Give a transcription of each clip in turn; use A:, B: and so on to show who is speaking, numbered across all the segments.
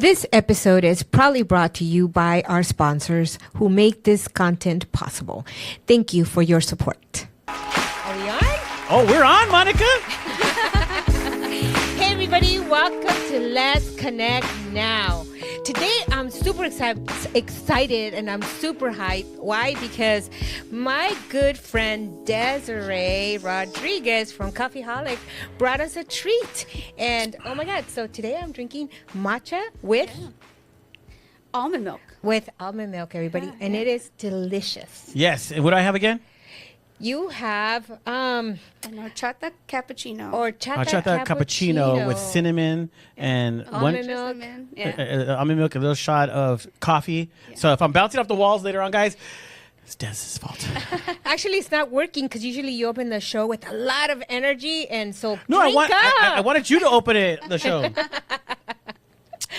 A: This episode is proudly brought to you by our sponsors who make this content possible. Thank you for your support. Are we on?
B: Oh, we're on, Monica.
A: Hey, everybody. Welcome to Let's Connect Now. Today, I'm super excited and I'm super hyped. Why? Because my good friend Desiree Rodriguez from Coffeeholic brought us a treat. And oh my God, so today I'm drinking matcha with
C: almond milk.
A: With almond milk, everybody. And it is delicious.
B: Yes. And what do I have again?
A: You have
C: An horchata cappuccino.
A: Horchata
B: cappuccino with cinnamon and
A: almond milk.
B: Almond milk, a little shot of coffee. Yeah. So if I'm bouncing off the walls later on, guys, it's Des's fault.
A: Actually, it's not working because usually you open the show with a lot of energy, and so
B: I wanted you to open the show.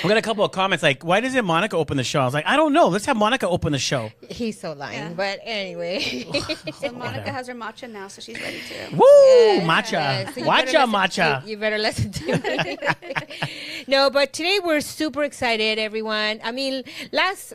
B: We got a couple of comments like, why doesn't Monica open the show? I was like, I don't know. Let's have Monica open the show.
A: He's so lying. Yeah. But anyway.
C: So Monica has her matcha now, so she's ready to.
B: Woo! Yes. Matcha. So matcha.
A: You better listen to me. No, but today we're super excited, everyone. I mean, last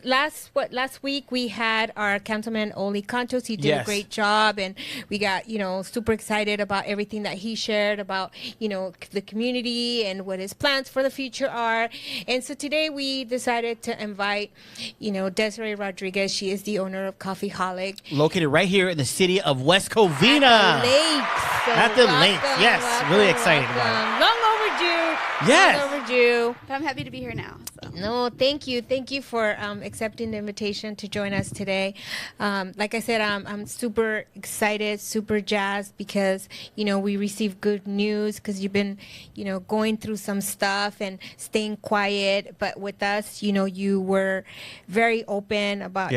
A: week we had our Councilman Oli Cantos. He did a great job, and we got, super excited about everything that he shared about, the community and what his plans for the future are. And so today we decided to invite, Desiree Rodriguez. She is the owner of Coffeeholic.
B: Located right here in the city of West Covina. At the lakes. Yes.
A: Welcome,
B: really excited about it.
A: Long overdue.
B: Yes.
A: Long overdue.
C: But I'm happy to be here now. So.
A: No, thank you. Thank you for accepting the invitation to join us today. Like I said, I'm super excited, super jazzed because, we received good news because you've been, going through some stuff and staying quiet. But with us, you were very open about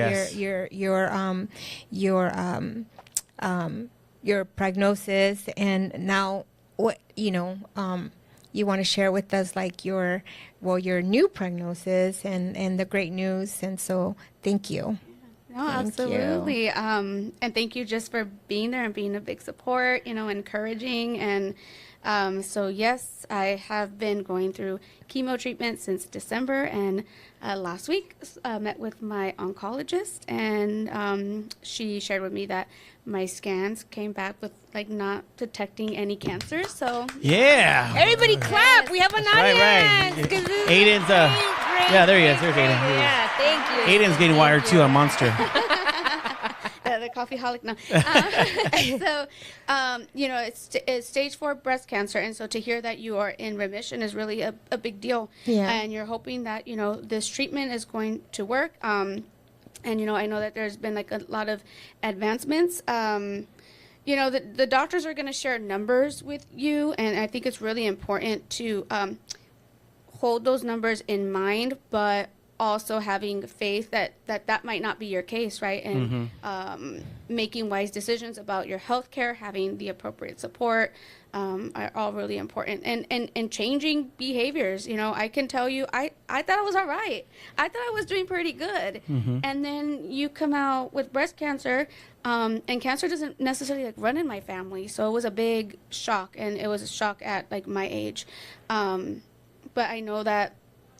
A: your prognosis, and now what you want to share with us, like your new prognosis and the great news. And so thank you.
C: No, absolutely. And thank you just for being there and being a big support, encouraging. And so, yes, I have been going through chemo treatment since December. And last week I met with my oncologist, and she shared with me that my scans came back with not detecting any cancer. So
B: yeah,
A: everybody clap. We have an audience.
B: Right. Aiden's yeah, there he is. There's Aiden.
A: Yeah, thank you.
B: Aiden's getting wired too on Monster.
C: The Coffeeholic now. So, it's stage 4 breast cancer, and so to hear that you are in remission is really a big deal.
A: Yeah.
C: And you're hoping that this treatment is going to work. And I know that there's been a lot of advancements. The doctors are going to share numbers with you, and I think it's really important to hold those numbers in mind, but also having faith that might not be your case, right? And making wise decisions about your health care, having the appropriate support are all really important. And changing behaviors. I can tell you, I thought I was all right. I thought I was doing pretty good. And then you come out with breast cancer, and cancer doesn't necessarily run in my family. So it was a big shock, and it was a shock at my age. But I know that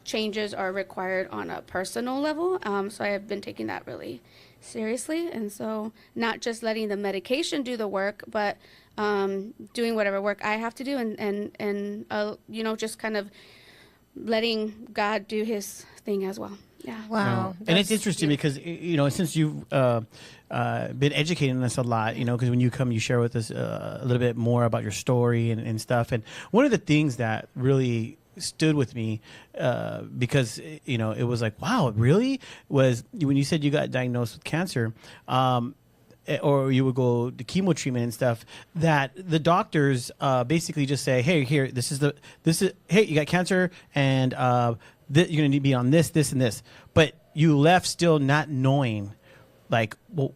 C: changes are required on a personal level, so I have been taking that really seriously, and so not just letting the medication do the work, but doing whatever work I have to do, and just kind of letting God do His thing as well. Yeah.
A: Wow.
B: And it's interesting because since you've been educating us a lot, because when you come, you share with us a little bit more about your story and stuff. And one of the things that really stood with me because it was like, wow, it really was when you said you got diagnosed with cancer, or you would go to chemo treatment and stuff, that the doctors basically just say, hey, here, this is hey, you got cancer, and you're gonna need to be on this, and this, but you left still not knowing, like, well,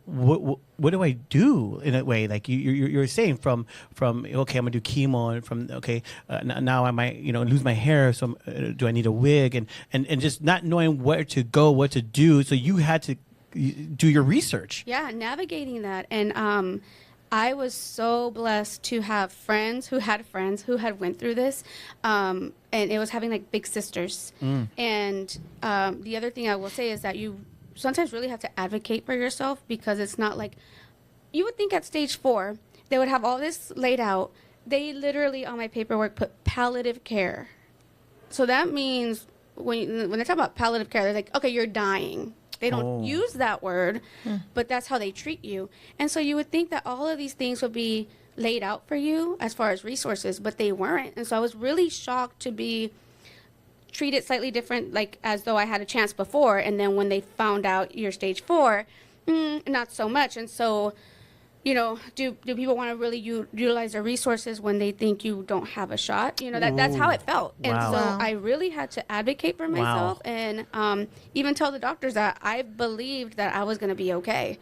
B: what do I do in a way? Like you're saying from okay, I'm gonna do chemo, and from okay, now I might lose my hair, so do I need a wig, and just not knowing where to go, what to do. So you had to do your research.
C: Yeah, navigating that, and I was so blessed to have friends who had went through this, and it was having like big sisters. And the other thing I will say is that you sometimes really have to advocate for yourself, because it's not like you would think at stage 4 they would have all this laid out. They literally on my paperwork put palliative care. So that means when they talk about palliative care, they're like, okay, you're dying. They don't use that word, but that's how they treat you. And so you would think that all of these things would be laid out for you as far as resources, but they weren't. And so I was really shocked to be treated slightly different, like as though I had a chance before. And then when they found out you're stage 4, not so much. And so, you know, do people want to really utilize their resources when they think you don't have a shot? You know, that's how it felt.
B: Wow.
C: And so I really had to advocate for myself and even tell the doctors that I believed that I was going to be okay.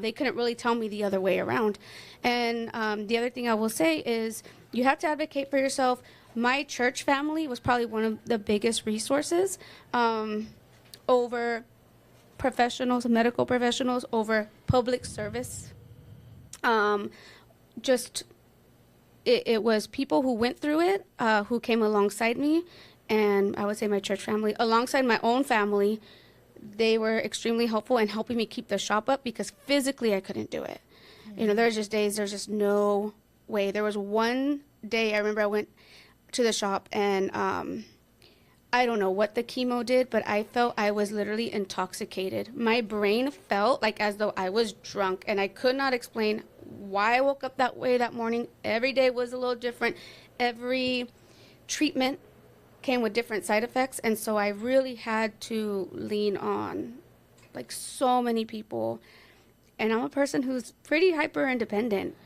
C: They couldn't really tell me the other way around. And the other thing I will say is you have to advocate for yourself. My church family was probably one of the biggest resources over professionals, medical professionals, over public service. It was people who went through it, who came alongside me, and I would say my church family, alongside my own family, they were extremely helpful in helping me keep the shop up, because physically I couldn't do it. You know, there's just no way. There was one day I remember I went to the shop and I don't know what the chemo did, but I felt I was literally intoxicated. My brain felt like as though I was drunk, and I could not explain why I woke up that way that morning. Every day was a little different. Every treatment came with different side effects, and so I really had to lean on like so many people. And I'm a person who's pretty hyper independent.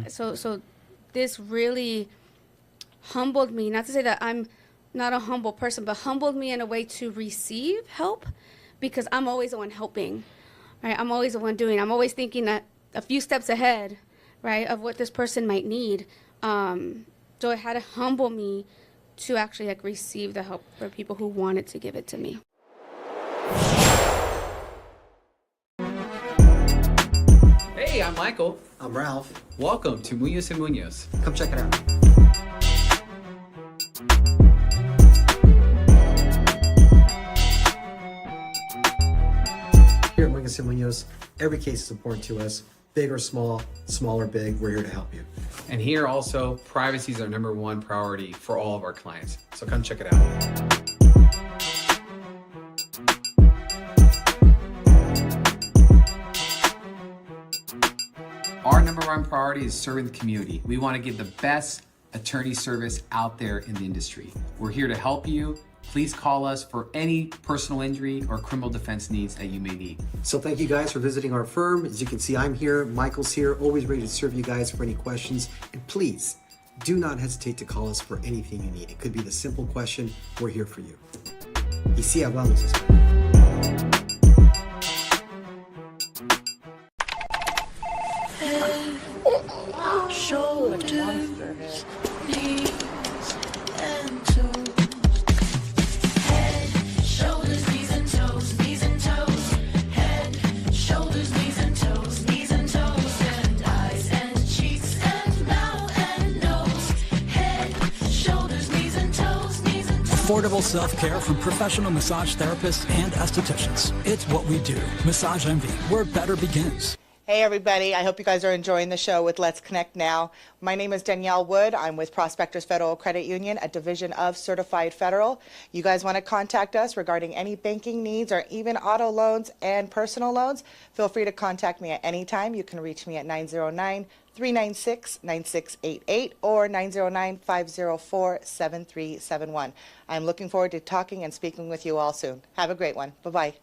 C: So this really humbled me. Not to say that I'm not a humble person, but humbled me in a way to receive help, because I'm always the one helping, right? I'm always the one doing. I'm always thinking that a few steps ahead, right, of what this person might need. So it had to humble me to actually like receive the help for people who wanted to give it to me.
D: Hey, I'm Michael.
E: I'm Ralph.
D: Welcome to Muñoz and Muñoz.
E: Come check it out. Here at Muñoz and Muñoz, every case is important to us. Big or small, small or big, we're here to help you.
D: And here also, privacy is our #1 priority for all of our clients. So come check it out. Our #1 priority is serving the community. We want to give the best attorney service out there in the industry. We're here to help you. Please call us for any personal injury or criminal defense needs that you may need.
E: So thank you guys for visiting our firm. As you can see, I'm here, Michael's here, always ready to serve you guys for any questions. And please, do not hesitate to call us for anything you need. It could be the simple question, we're here for you. Y sí, hablamos español.
F: Shoulders, knees, and toes. Head, shoulders, knees and toes, knees and toes. Head, shoulders, knees and toes, knees and toes. And eyes and cheeks and mouth and nose. Head, shoulders, knees and toes, knees and toes.
G: Affordable self-care from professional massage therapists and estheticians. It's what we do. Massage Envy, where better begins.
H: Hey everybody, I hope you guys are enjoying the show with Let's Connect Now. My name is Danielle Wood. I'm with Prospectors Federal Credit Union, a division of Certified Federal. You guys want to contact us regarding any banking needs or even auto loans and personal loans, feel free to contact me at any time. You can reach me at 909-396-9688 or 909-504-7371. I'm looking forward to talking and speaking with you all soon. Have a great one. Bye-bye.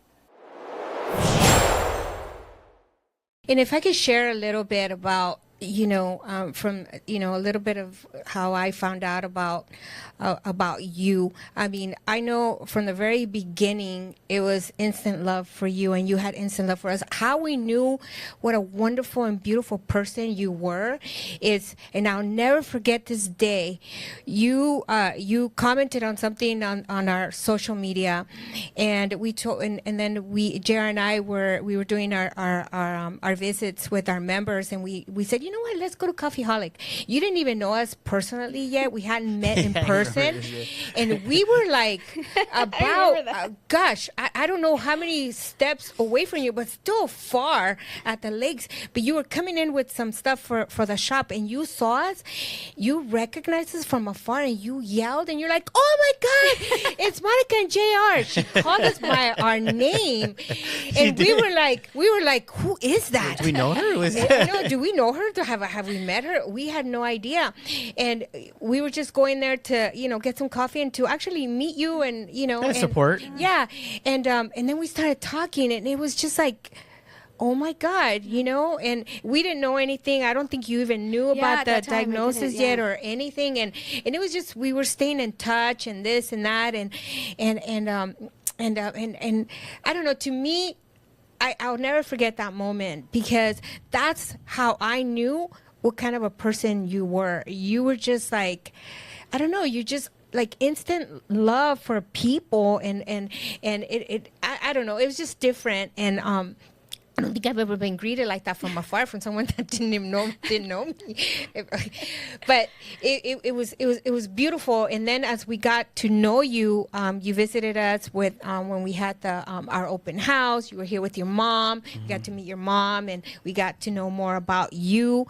A: And if I could share a little bit about, from, a little bit of how I found out about you. I mean, I know from the very beginning, it was instant love for you, and you had instant love for us. How we knew what a wonderful and beautiful person you were is, and I'll never forget this day, you commented on something on our social media, and we told, and then JR and I were doing our visits with our members, and we said, you know what? Let's go to Coffeeholic. You didn't even know us personally yet. We hadn't met in person. And we were like about, I don't know how many steps away from you, but still far at the lakes. But you were coming in with some stuff for the shop, and you saw us. You recognized us from afar, and you yelled, and you're like, oh my God, it's Monica and JR. She called us by our name. And we were like, who is that?
B: Do we know her?
A: Do we know her? Have we met her? We had no idea. And we were just going there to, get some coffee and to actually meet you and, and
B: support.
A: Yeah. And then we started talking, and it was just like, oh my God, and we didn't know anything. I don't think you even knew about the diagnosis yet or anything. And it was just, we were staying in touch and this and that. And I don't know, to me, I'll never forget that moment, because that's how I knew what kind of a person you were. You were just like, I don't know, you just like instant love for people, and I don't know, it was just different. And I don't think I've ever been greeted like that from afar from someone that didn't know me. But it was beautiful. And then as we got to know you, you visited us with when we had our open house. You were here with your mom. We got to meet your mom, and we got to know more about you.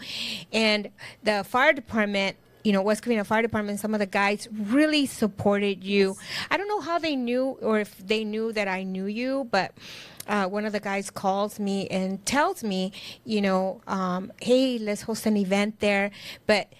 A: And the fire department, West Covina Fire Department, some of the guys really supported you. I don't know how they knew, or if they knew that I knew you, but one of the guys calls me and tells me, hey, let's host an event there. But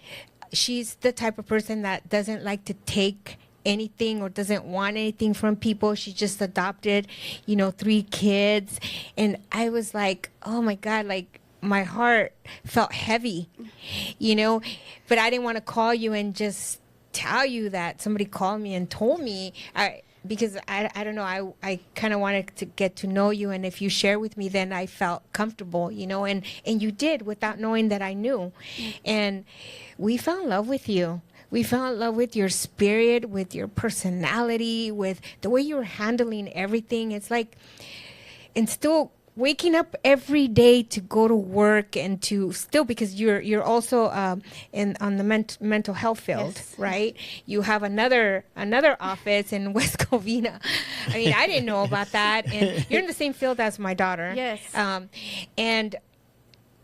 A: she's the type of person that doesn't like to take anything or doesn't want anything from people. She just adopted, 3 kids. And I was like, oh my God, like, my heart felt heavy, but I didn't want to call you and just tell you that somebody called me and told me, because I don't know, I kind of wanted to get to know you, and if you share with me, then I felt comfortable, and you did, without knowing that I knew. And we fell in love with you. We fell in love with your spirit, with your personality, with the way you were handling everything. It's like, and still waking up every day to go to work, and to still, because you're also on the mental health field, yes, right? You have another office in West Covina. I mean, I didn't know about that, and you're in the same field as my daughter.
C: Yes.
A: And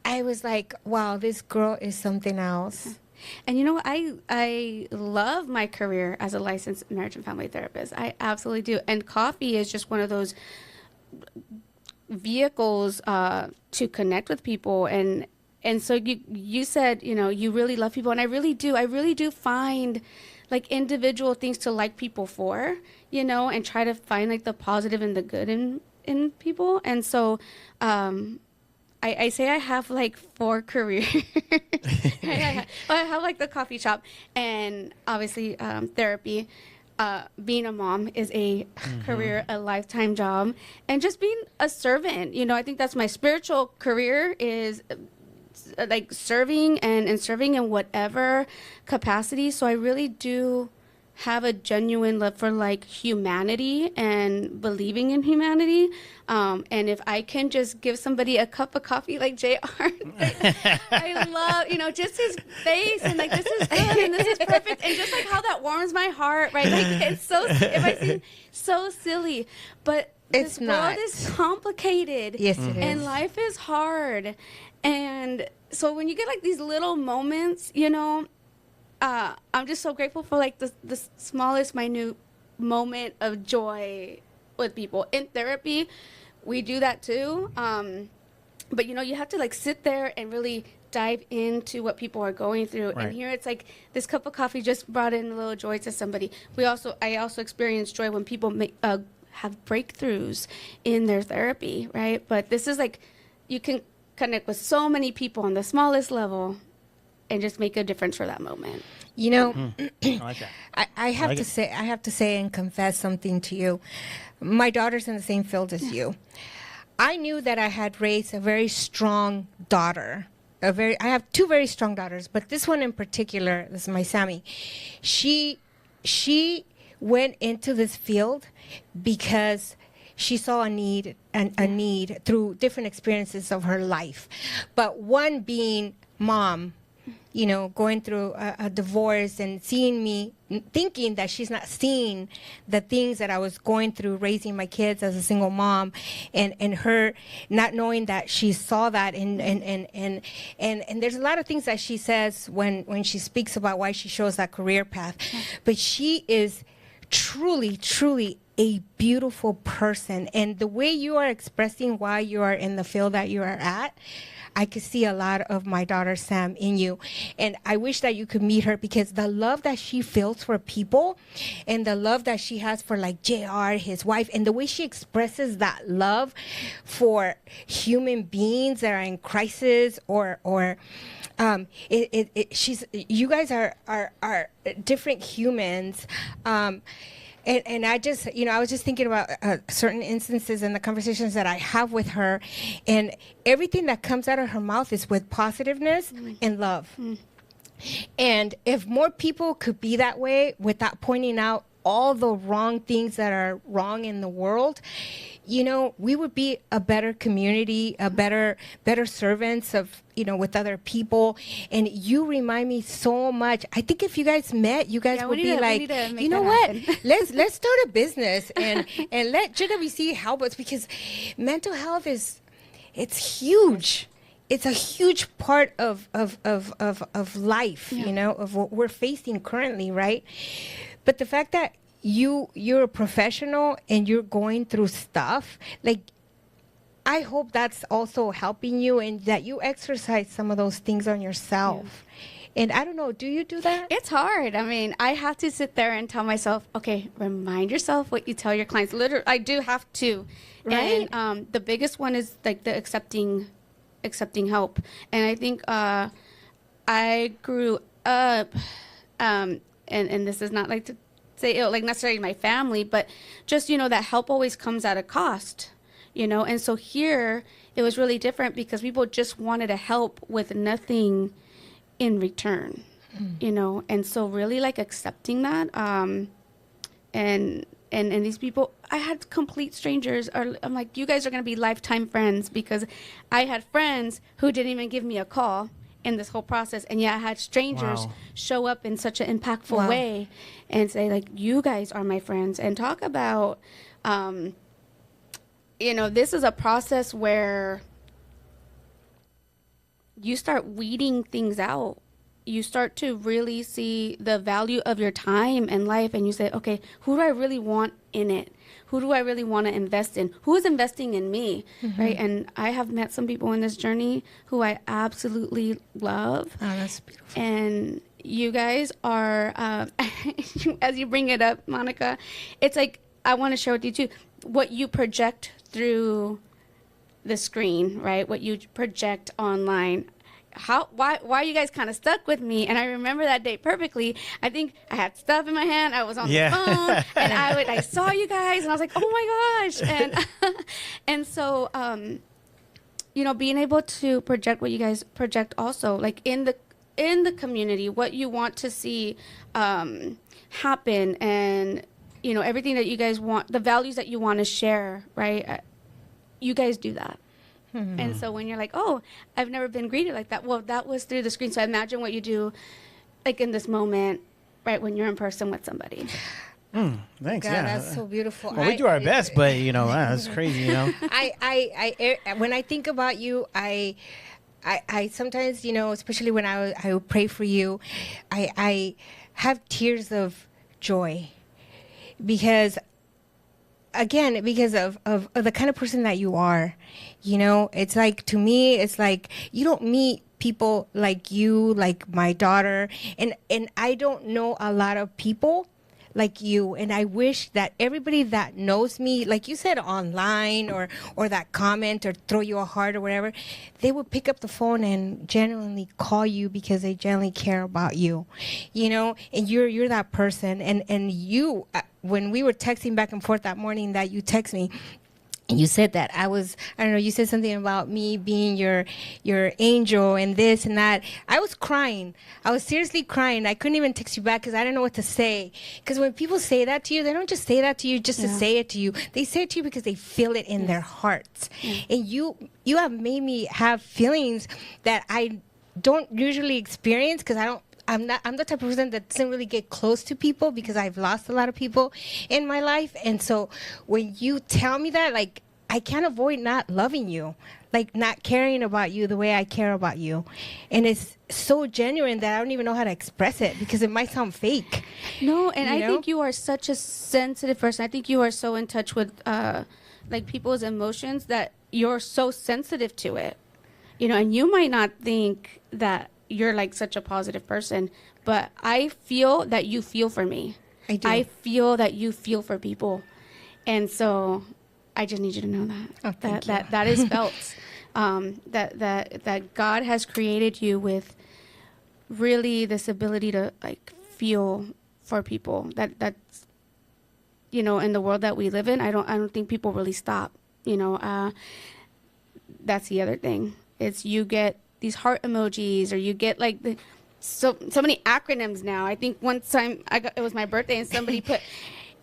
A: I was like, wow, this girl is something else.
C: And I love my career as a licensed marriage and family therapist. I absolutely do. And coffee is just one of those vehicles to connect with people, and so you said you really love people, and I really do find like individual things to like people for, and try to find like the positive and the good in people. And so I say I have like 4 careers. I have like the coffee shop, and obviously therapy. Being a mom is a career, a lifetime job, and just being a servant. I think that's my spiritual career, is like serving and serving in whatever capacity. So I really do have a genuine love for like humanity and believing in humanity. And if I can just give somebody a cup of coffee like JR, I love, just his face, and like, this is good and this is perfect. And just like how that warms my heart, right? Like, it's so, it might seem so silly, but
A: it's
C: this
A: not.
C: world is complicated.
A: Yes, it is.
C: And life is hard. And so when you get like these little moments, I'm just so grateful for like the smallest minute moment of joy with people. In therapy, we do that too. But you have to like sit there and really dive into what people are going through.
B: Right.
C: And here it's like this cup of coffee just brought in a little joy to somebody. I also experience joy when people have breakthroughs in their therapy, right? But this is like, you can connect with so many people on the smallest level and just make a difference for that moment.
B: I like that.
A: I have to say and confess something to you. My daughter's in the same field as you. I knew that I had raised a very strong daughter. I have 2 very strong daughters, but this one in particular, this is my Sammy. She went into this field because she saw a need through different experiences of her life. But one being mom, you know, going through a divorce and seeing me, thinking that she's not seeing the things that I was going through raising my kids as a single mom, and her not knowing that she saw that, and there's a lot of things that she says when she speaks about why she chose that career path, but she is truly a beautiful person, and the way you are expressing why you are in the field that you are at, I could see a lot of my daughter Sam in you. And I wish that you could meet her, because the love that she feels for people and the love that she has for like JR, his wife, and the way she expresses that love for human beings that are in crisis or she's, you guys are different humans. And I just, you know, I was just thinking about certain instances in the conversations that I have with her, and everything that comes out of her mouth is with positiveness and love. And if more people could be that way without pointing out all the wrong things that are wrong in the world, you know, we would be a better community, a better servants of, you know, with other people. And you remind me so much. I think if you guys met, you guys would be like, you know what? let's start a business and let JWC help us, because mental health it's huge. It's a huge part of life, you know, of what we're facing currently, right? But the fact that you're a professional and you're going through stuff, like, I hope that's also helping you, and that you exercise some of those things on yourself. And I don't know, do you do that?
C: It's hard. I mean, I have to sit there and tell myself, okay, remind yourself what you tell your clients. Literally, I do have to.
A: Right.
C: And the biggest one is like the accepting help. And I think I grew up, and this is not like to say like necessarily my family, but just, you know, that help always comes at a cost, you know. And so here it was really different, because people just wanted to help with nothing in return, you know. And so really like accepting that, and these people, I had complete strangers, I'm like, you guys are going to be lifetime friends, because I had friends who didn't even give me a call in this whole process, and I had strangers show up in such an impactful way and say, like, you guys are my friends. And talk about, you know, this is a process where you start weeding things out. You start to really see the value of your time and life, and you say, okay, who do I really want in it? Who do I really want to invest in? Who is investing in me, right? And I have met some people in this journey who I absolutely love.
A: Oh, that's beautiful.
C: And you guys are, as you bring it up, Monica, it's like, I want to share with you too, what you project through the screen, right? What you project online. Why are you guys kind of stuck with me? And I remember that day perfectly. I think I had stuff in my hand. I was on the phone, and I saw you guys, and I was like, oh my gosh. And and so you know, being able to project what you guys project also, like in the community, what you want to see happen, and you know, everything that you guys want, the values that you want to share, right? You guys do that. And so when you're like, oh, I've never been greeted like that, well, that was through the screen. So I imagine what you do, like in this moment, right, when you're in person with somebody.
B: Thanks.
A: God, that's so beautiful.
B: Well, we do our best, but you know, that's crazy. You know,
A: I when I think about you, I sometimes, you know, especially when I would pray for you, I have tears of joy, because of the kind of person that you are. You know, it's like, to me, it's like you don't meet people like you, like my daughter, and I don't know a lot of people like you, and I wish that everybody that knows me, like you said, online or that comment or throw you a heart or whatever, they would pick up the phone and genuinely call you because they genuinely care about you, you know. And you're that person. And you, when we were texting back and forth that morning that you text me, and you said that I don't know, you said something about me being your angel and this and that. I was crying. I was seriously crying. I couldn't even text you back because I didn't know what to say. Because when people say that to you, they don't just say that to you just to say it to you. They say it to you because they feel it in their hearts. And you have made me have feelings that I don't usually experience because I'm the type of person that doesn't really get close to people because I've lost a lot of people in my life. And so when you tell me that, like, I can't avoid not loving you, like not caring about you the way I care about you. And it's so genuine that I don't even know how to express it because it might sound fake.
C: No, and I
A: know?
C: think you are such a sensitive person. I think you are so in touch with like people's emotions that you're so sensitive to it. You know, and you might not think that you're like such a positive person, but I feel that you feel for me.
A: I do.
C: I feel that you feel for people. And so I just need you to know that.
A: Oh, thank you.
C: That is felt. That God has created you with really this ability to like feel for people. That's, you know, in the world that we live in, I don't think people really stop. You know, that's the other thing. It's you get these heart emojis, or you get like so many acronyms now. I think one time it was my birthday and somebody put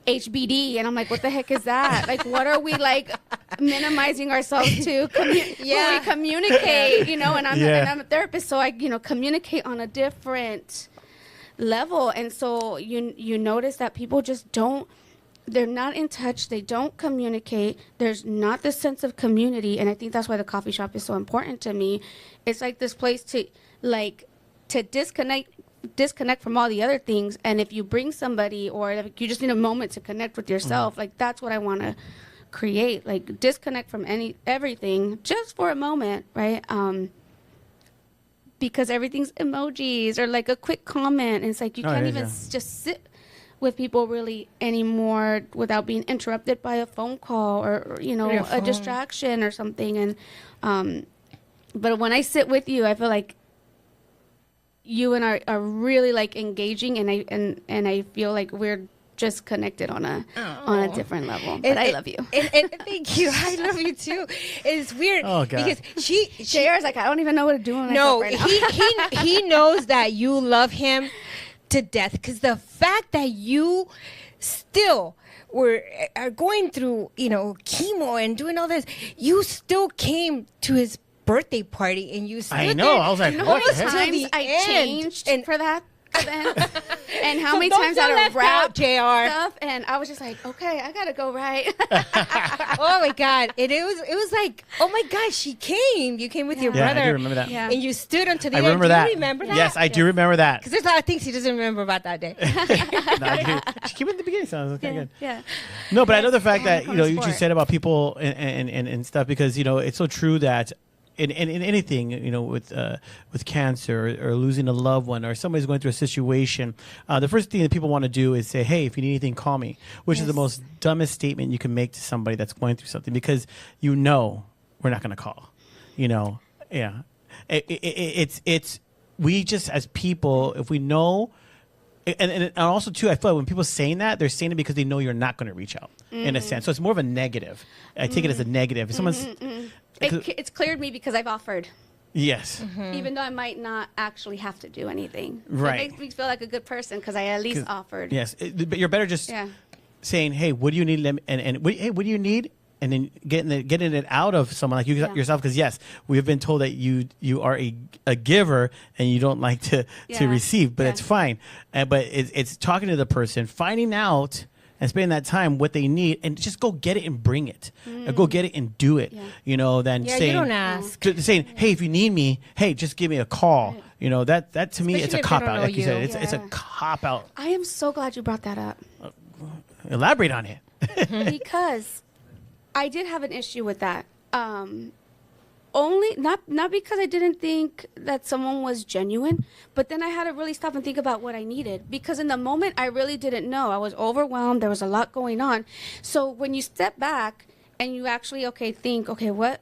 C: HBD, and I'm like, what the heck is that? Like, what are we like minimizing ourselves to? When we communicate, you know, and I'm a therapist, so I, you know, communicate on a different level. And so you notice that people just they're not in touch. They don't communicate. There's not this sense of community. And I think that's why the coffee shop is so important to me. It's like this place to disconnect from all the other things. And if you bring somebody, or if you just need a moment to connect with yourself, like that's what I want to create. Like disconnect from everything just for a moment, right? Because everything's emojis or like a quick comment. And it's like you can't even just sit with people really anymore without being interrupted by a phone call or you know, a distraction or something. And but when I sit with you, I feel like you and I are really like engaging, and I feel like we're just connected on a different level. But I love you.
A: And thank you. I love you too. It's weird because she
C: JR's like, I don't even know what to do with myself right now.
A: he knows that you love him to death, because the fact that you still are going through, you know, chemo and doing all this, you still came to his birthday party and you stood
B: I know.
A: there.
B: I was like,
C: You know
B: what
C: how
B: the
C: many
B: heck?
C: times I changed for that? And how
A: So
C: many
A: don't
C: times
A: feel
C: I
A: left
C: wrapped
A: out, JR.
C: stuff, and I was just like, okay, I gotta go right.
A: Oh my God. It was like, oh my God, she came. You came with your
B: Yeah,
A: brother.
B: I do remember that.
C: Yeah.
A: And you stood until the
B: I
A: end.
B: remember
A: Do
B: that.
A: you remember that?
B: Yes, I do remember that.
A: Because there's a lot of things he doesn't remember about that day.
B: No, I do. She came in the beginning, so it was kind of good.
C: Yeah.
B: No, but I know the fact that, you know, you
C: sport.
B: just said about people and stuff, because, you know, it's so true that in anything, you know, with cancer or losing a loved one, or somebody's going through a situation, the first thing that people want to do is say, hey, if you need anything, call me, which is the most dumbest statement you can make to somebody that's going through something, because you know we're not going to call, you know. Yeah. It's we just, as people, if we know, and also too, I feel like when people are saying that, they're saying it because they know you're not going to reach out in a sense. So it's more of a negative. I take it as a negative. If someone's
C: It's cleared me because I've offered.
B: yes,
C: Even though I might not actually have to do anything. So
B: Right.
C: it makes me feel like a good person because I at least offered.
B: yes, but you're better just
C: Yeah.
B: saying, hey, what do you need? Hey, what do you need? And then getting it out of someone like you yourself, because yes, we've been told that you are a giver and you don't like to receive, but it's fine. But it's talking to the person, finding out, and spending that time what they need, and just go get it and bring it, or go get it and do it. You know, then saying,
A: you don't ask.
B: Saying, hey, if you need me, hey, just give me a call. You know, that to me, it's a
A: Especially if
B: cop
A: they don't
B: out.
A: know
B: Like you said,
A: you.
B: it's a cop out.
C: I am so glad you brought that up
B: Elaborate on it.
C: because I did have an issue with that. Only not because I didn't think that someone was genuine, but then I had to really stop and think about what I needed, because in the moment I really didn't know. I was overwhelmed. There was a lot going on. So when you step back and you actually think, okay, what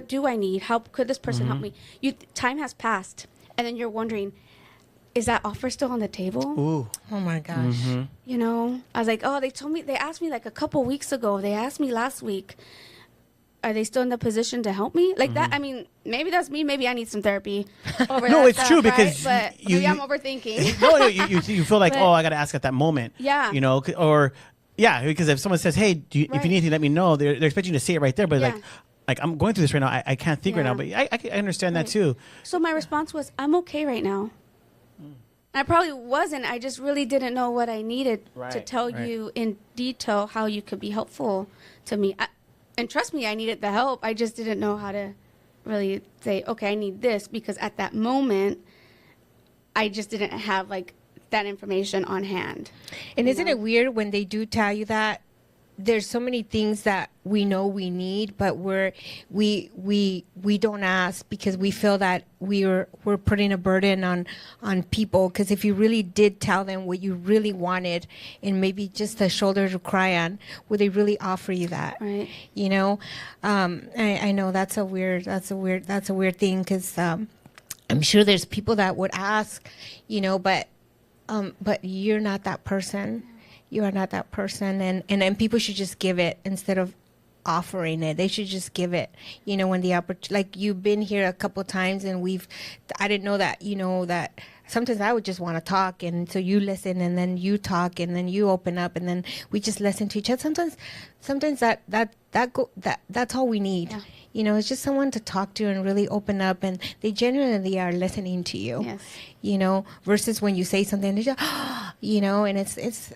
C: do I need? How could this person help me? Time has passed, and then you're wondering, is that offer still on the table?
B: Ooh.
A: Oh my gosh.
C: You know, I was like, oh, they asked me like a couple weeks ago. They asked me last week. Are they still in the position to help me? Like that, I mean, maybe that's me. Maybe I need some therapy over
B: No,
C: that
B: it's
C: stuff,
B: true,
C: right?
B: because
C: But maybe I'm overthinking.
B: No, you feel like,
C: But-
B: oh, I got to ask at that moment.
C: Yeah.
B: You know, or yeah, because if someone says, hey, if you need anything, let me know. They're expecting you to say it right there, but
C: Yeah.
B: like, like, I'm going through this right now. I can't think right now, but I understand that too.
C: So my response was, I'm okay right now. I probably wasn't. I just really didn't know what I needed to tell you in detail how you could be helpful to me. And trust me, I needed the help. I just didn't know how to really say, okay, I need this, because at that moment, I just didn't have like that information on hand.
A: And isn't it weird when they do tell you that? There's so many things that we know we need, but we don't ask because we feel that we're putting a burden on people. Because if you really did tell them what you really wanted, and maybe just a shoulder to cry on, would they really offer you that?
C: Right.
A: You know, I know that's a weird thing, because I'm sure there's people that would ask, you know, but you're not that person. You are not that person, and then people should just give it instead of offering it. They should just give it. You know, when the like, you've been here a couple times, and I didn't know that. You know that sometimes I would just want to talk, and so you listen, and then you talk, and then you open up, and then we just listen to each other. Sometimes that's all we need. Yeah. You know, it's just someone to talk to and really open up, and they genuinely are listening to you.
C: Yes.
A: You know, versus when you say something, they just, you know, and it's.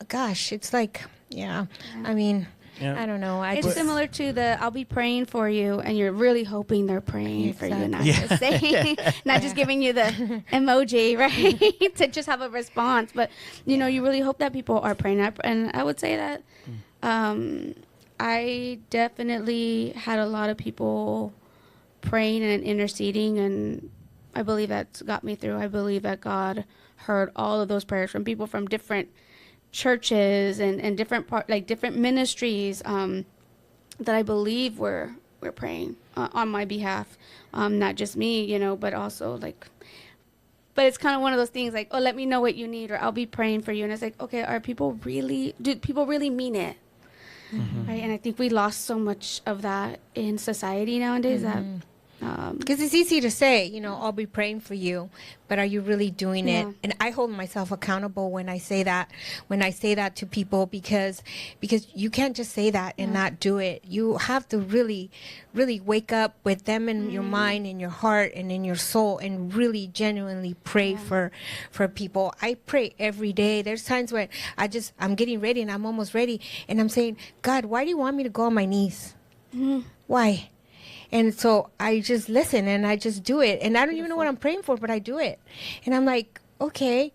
A: Gosh, it's like, I mean, I don't know.
C: It's similar to the I'll be praying for you, and you're really hoping they're praying for you, not just saying, not just giving you the emoji, right, to just have a response. But, you know, you really hope that people are praying. And I would say that I definitely had a lot of people praying and interceding, and I believe that's got me through. I believe that God heard all of those prayers from people from different churches and different ministries that I believe were praying on my behalf, not just me, you know, but also like, but it's kind of one of those things like, oh, let me know what you need, or I'll be praying for you. And it's like, okay, do people really mean it? Mm-hmm. Right? And I think we lost so much of that in society nowadays. That
A: because it's easy to say, you know, I'll be praying for you, but are you really doing it? And I hold myself accountable when I say that to people, because you can't just say that and not do it. You have to really, really wake up with them in your mind, in your heart, and in your soul, and really genuinely pray for people. I pray every day. There's times when I'm getting ready, and I'm almost ready, and I'm saying, God, why do you want me to go on my knees? Why? And so I just listen, and I just do it. And I don't even know what I'm praying for, but I do it. And I'm like, okay.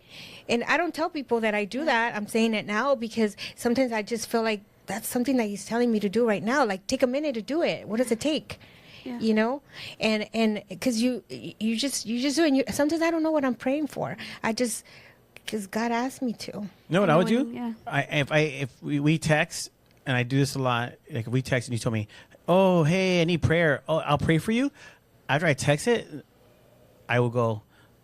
A: And I don't tell people that I do that. I'm saying it now because sometimes I just feel like that's something that he's telling me to do right now. Like, take a minute to do it. What does it take? Yeah. You know? And because you just do it. And sometimes I don't know what I'm praying for. Because God asked me to.
B: You know what I would do?
C: Yeah.
B: If we text, and I do this a lot, like if we text and you told me, oh, hey, I need prayer. Oh, I'll pray for you. After I text it, I'll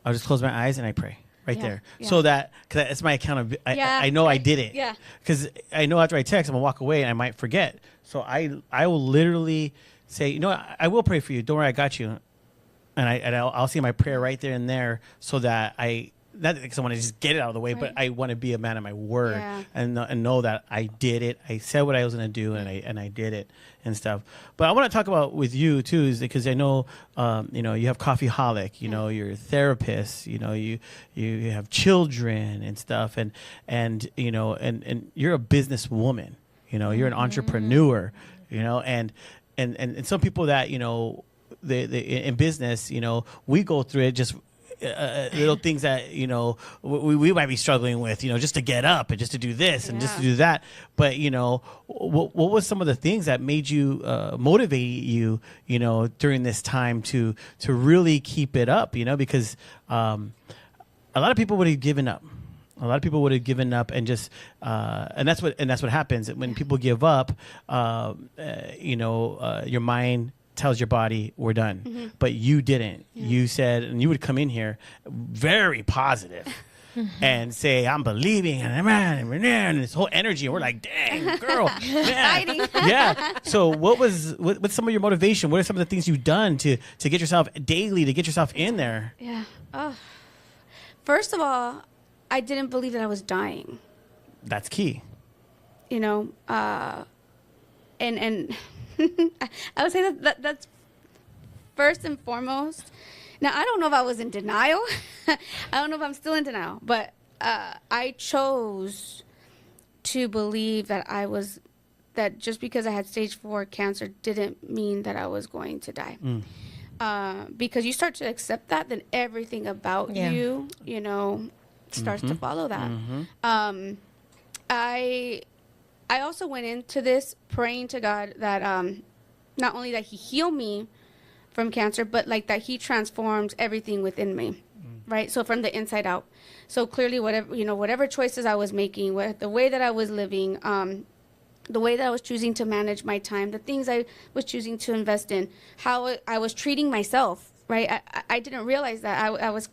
B: just close my eyes and I pray right there. Yeah. So that, because it's my account. I know I did it. Yeah. Because I know after I text, I'm going to walk away and I might forget. So I will literally say, you know, I will pray for you. Don't worry, I got you. And I'll say my prayer right there and there, so that not because I want to just get it out of the way, but I want to be a man of my word and know that I did it. I said what I was going to do, and I did it and stuff. But I want to talk about with you too, is because I know, you know, you have Coffeeholic, you know, you're a therapist, you know, you have children and stuff, and you know, and you're a businesswoman, you know, you're an entrepreneur, you know, and some people that, you know, they in business, you know, we go through it just. Little things that, you know, we might be struggling with, you know, just to get up and just to do this and just to do that. But, you know, what was some of the things that made you motivate you, you know, during this time to really keep it up, you know, because a lot of people would have given up. A lot of people would have given up and just and that's what happens when people give up. You know, your mind tells your body we're done, but you didn't. You said, and you would come in here very positive and say, I'm believing, and this whole energy, and we're like, dang, girl, yeah. So what's some of your motivation? What are some of the things you've done to get yourself daily, to get yourself in there?
C: First of all, I didn't believe that I was dying.
B: That's key.
C: You know, and I would say that's first and foremost. Now, I don't know if I was in denial. I don't know if I'm still in denial, but I chose to believe that that just because I had stage 4 cancer didn't mean that I was going to die. Because you start to accept that, then everything about you, starts to follow that. I also went into this praying to God that not only that he heal me from cancer, but like that he transforms everything within me, right? So from the inside out. So clearly whatever choices I was making, the way that I was living, the way that I was choosing to manage my time, the things I was choosing to invest in, how I was treating myself, right? I didn't realize that I was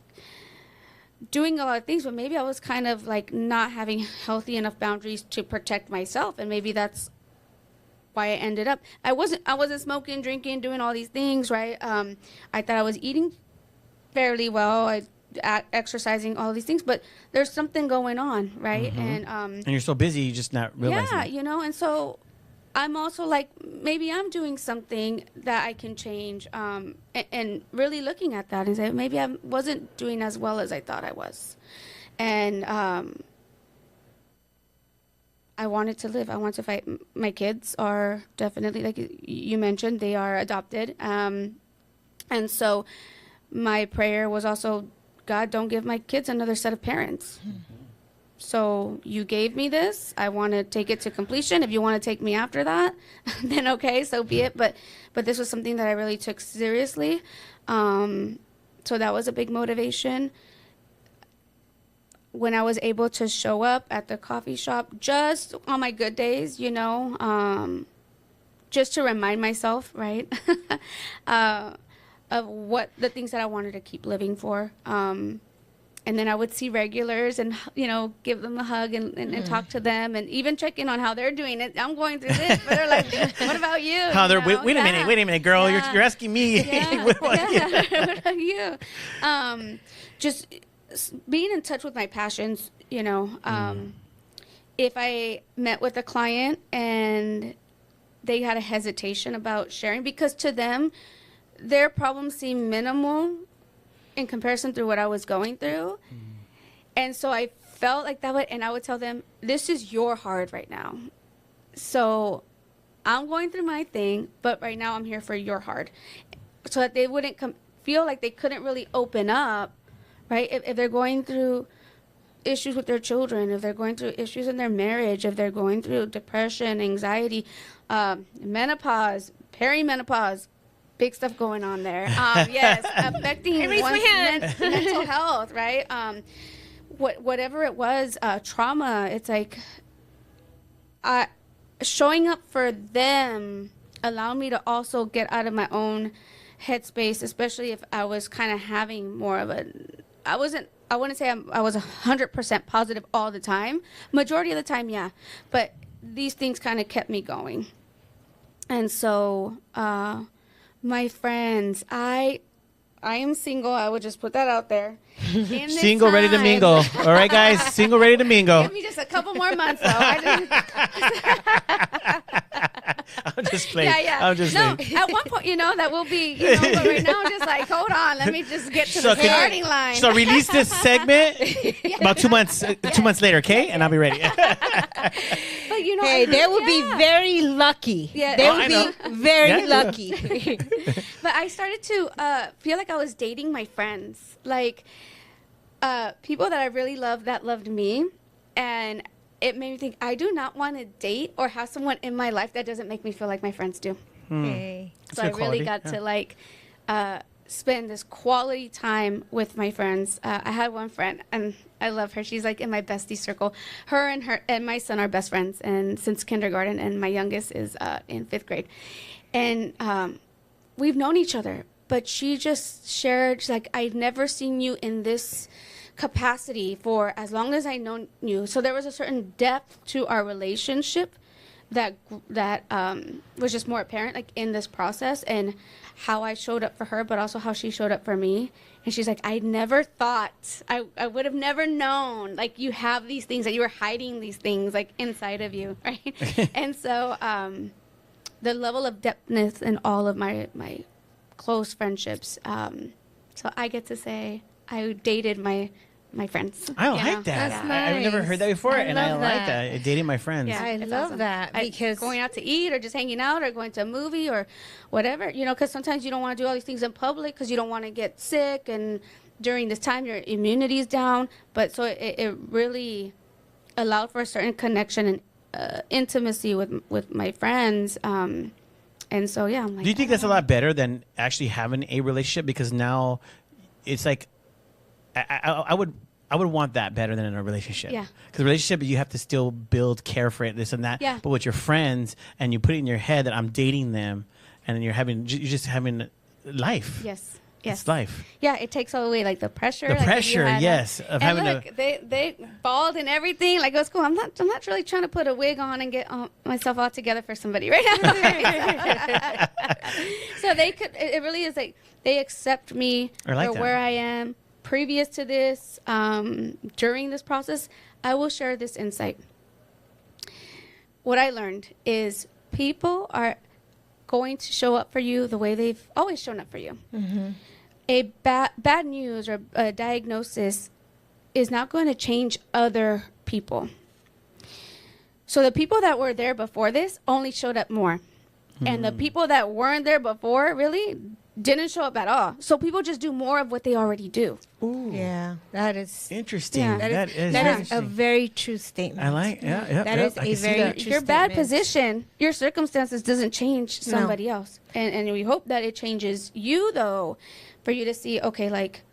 C: doing a lot of things, but maybe I was kind of like not having healthy enough boundaries to protect myself, and maybe that's why I ended up. I wasn't smoking, drinking, doing all these things, right? I thought I was eating fairly well, exercising, all these things, but there's something going on, right? And
B: you're so busy, you're just not realizing.
C: Yeah, and so I'm also like, maybe I'm doing something that I can change, and really looking at that and say, maybe I wasn't doing as well as I thought I was. And I wanted to live. I want to fight. My kids are definitely, like you mentioned, they are adopted. And so my prayer was also, God, don't give my kids another set of parents. So you gave me this. I want to take it to completion. If you want to take me after that, then okay, so be it. But this was something that I really took seriously. So that was a big motivation. When I was able to show up at the coffee shop just on my good days, just to remind myself, right, of what the things that I wanted to keep living for. And then I would see regulars and, give them a hug and talk to them and even check in on how they're doing it. I'm going through this, but they're like, what about you?
B: How they're, wait a minute, girl, you're asking me.
C: What about you? Just being in touch with my passions, if I met with a client and they had a hesitation about sharing, because to them, their problems seem minimal in comparison through what I was going through. And so I felt like that and I would tell them, this is your hard right now. So I'm going through my thing, but right now I'm here for your hard. So that they wouldn't feel like they couldn't really open up, right? If they're going through issues with their children, if they're going through issues in their marriage, if they're going through depression, anxiety, menopause, perimenopause, big stuff going on there. Yes, affecting one's mental health, right? Whatever it was, trauma. It's like showing up for them allowed me to also get out of my own headspace, especially if I was kind of having more of a. I wouldn't say I was 100% positive all the time. Majority of the time, yeah. But these things kind of kept me going, and so. My friends, I am single. I would just put that out there.
B: Single, ready to mingle. All right, guys, single, ready to mingle.
C: Give me just a couple more months, though.
B: I'm just playing. I'm just playing.
C: At one point, that will be, but right now I'm just like, hold on, let me just get to the starting line.
B: So release this segment about 2 months, 2 months later, okay? And I'll be ready.
C: But
A: hey, they would be very lucky.
C: Yeah,
A: they would be very lucky.
C: But I started to feel like I was dating my friends, like people that I really loved that loved me, and it made me think I do not want to date or have someone in my life that doesn't make me feel like my friends do.
A: Hey.
C: So I really got to spend this quality time with my friends. I had one friend, and I love her. She's like in my bestie circle. Her and my son are best friends, and since kindergarten, and my youngest is in 5th grade. And we've known each other, but she just shared, she's like, I've never seen you in this capacity for as long as I known you. So there was a certain depth to our relationship that was just more apparent, like in this process, and how I showed up for her, but also how she showed up for me. And she's like, I never thought, I would have never known, like, you have these things, that you were hiding these things, like, inside of you, right? And so the level of depthness in all of my close friendships. So I get to say I dated my friends.
B: I
C: you
B: like
C: know?
B: that.
A: That's
B: I've never heard that before,
A: I
B: and I
A: love
B: like
A: that.
B: that. Dating my friends.
C: Yeah,
A: I
C: it's
A: love
C: awesome.
A: that because
C: going out to eat or just hanging out or going to a movie or whatever, you know, because sometimes you don't want to do all these things in public because you don't want to get sick, and during this time your immunity is down. But so it really allowed for a certain connection and intimacy with my friends. And so, yeah. I'm like,
B: Do you think that's a lot better than actually having a relationship? Because now it's like I would want that better than in a relationship.
C: Yeah.
B: Because a relationship, you have to still build, care for it, this and that.
C: Yeah.
B: But with your friends, and you put it in your head that I'm dating them, and then you're just having life.
C: Yes.
B: It's life.
C: Yeah, it takes away like the pressure.
B: The
C: like, if you
B: pressure,
C: had
B: yes, of
C: and
B: having
C: look,
B: to.
C: they bald and everything. Like, it was cool. I'm not really trying to put a wig on and get myself all together for somebody right now. So they could. It really is like they accept me
B: I like
C: for
B: that.
C: where I am. Previous to this, during this process, I will share this insight. What I learned is people are going to show up for you the way they've always shown up for you. A bad news or a diagnosis is not going to change other people. So the people that were there before this only showed up more. And the people that weren't there before really didn't show up at all. So people just do more of what they already do.
A: yeah, that is
B: Interesting.
C: Yeah.
A: that is
B: interesting.
A: a very true statement.
B: I like. Yeah.
A: That is a very true
C: Your bad
A: statement.
C: position, your circumstances doesn't change somebody else. And we hope that it changes you, though, for you to see, okay, like,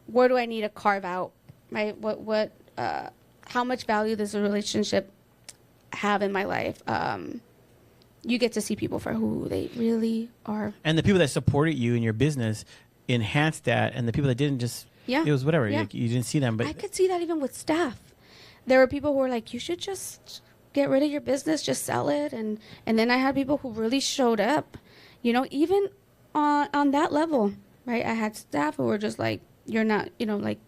C: where do I need to carve out, right? How much value does a relationship have in my life? You get to see people for who they really are.
B: And the people that supported you in your business enhanced that, and the people that didn't just it was whatever.
C: Yeah.
B: You didn't see them, but
C: I could see that even with staff. There were people who were like, you should just get rid of your business, just sell it. And then I had people who really showed up, you know, even on that level, right? I had staff who were just like, you're not, you know, like,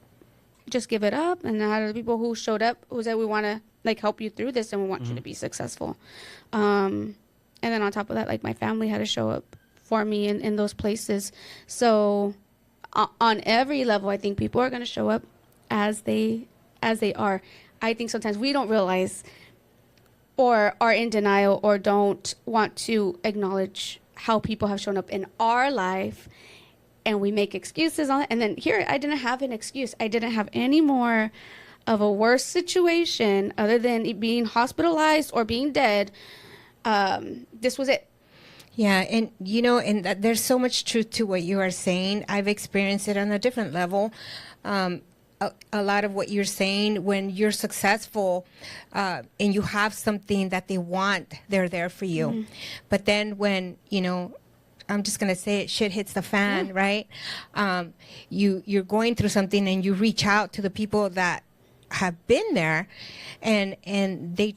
C: just give it up. And I had other people who showed up who said, we want to like help you through this and we want you to be successful. And then on top of that, like, my family had to show up for me in those places. So on every level, I think people are going to show up as they are. I think sometimes we don't realize or are in denial or don't want to acknowledge how people have shown up in our life, and we make excuses on it. And then here, I didn't have an excuse. I didn't have any more of a worse situation other than it being hospitalized or being dead. This was it.
A: Yeah, and you know, and there's so much truth to what you are saying. I've experienced it on a different level. A lot of what you're saying, when you're successful and you have something that they want, they're there for you. But then when, you know, I'm just going to say it, shit hits the fan, right? You're going through something and you reach out to the people that have been there, and they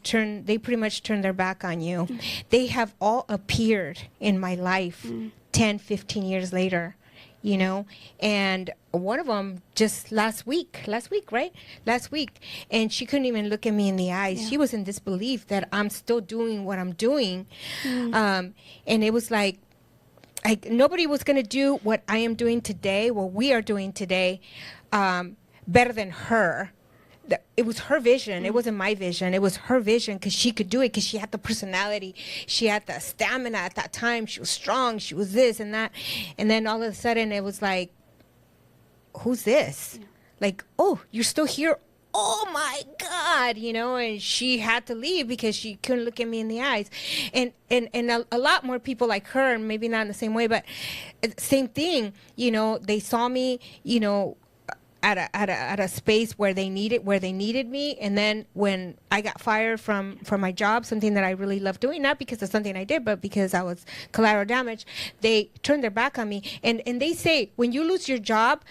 A: pretty much turn their back on you. They have all appeared in my life 10, 15 years later, you know, and one of them just last week, right? Last week. And she couldn't even look at me in the eyes. She was in disbelief that I'm still doing what I'm doing. And it was like nobody was going to do what I am doing today, what we are doing today, better than her. It was her vision. It wasn't my vision. It was her vision because she could do it, because she had the personality. She had the stamina at that time. She was strong. She was this and that. And then all of a sudden it was like, who's this? Like, oh, you're still here? Oh my God, you know, and she had to leave because she couldn't look at me in the eyes. And a lot more people like her, and maybe not in the same way, but same thing, you know, they saw me, you know, at a space where they needed me. And then when I got fired from my job, something that I really love doing, not because of something I did, but because I was collateral damage, they turned their back on me. And they say, when you lose your job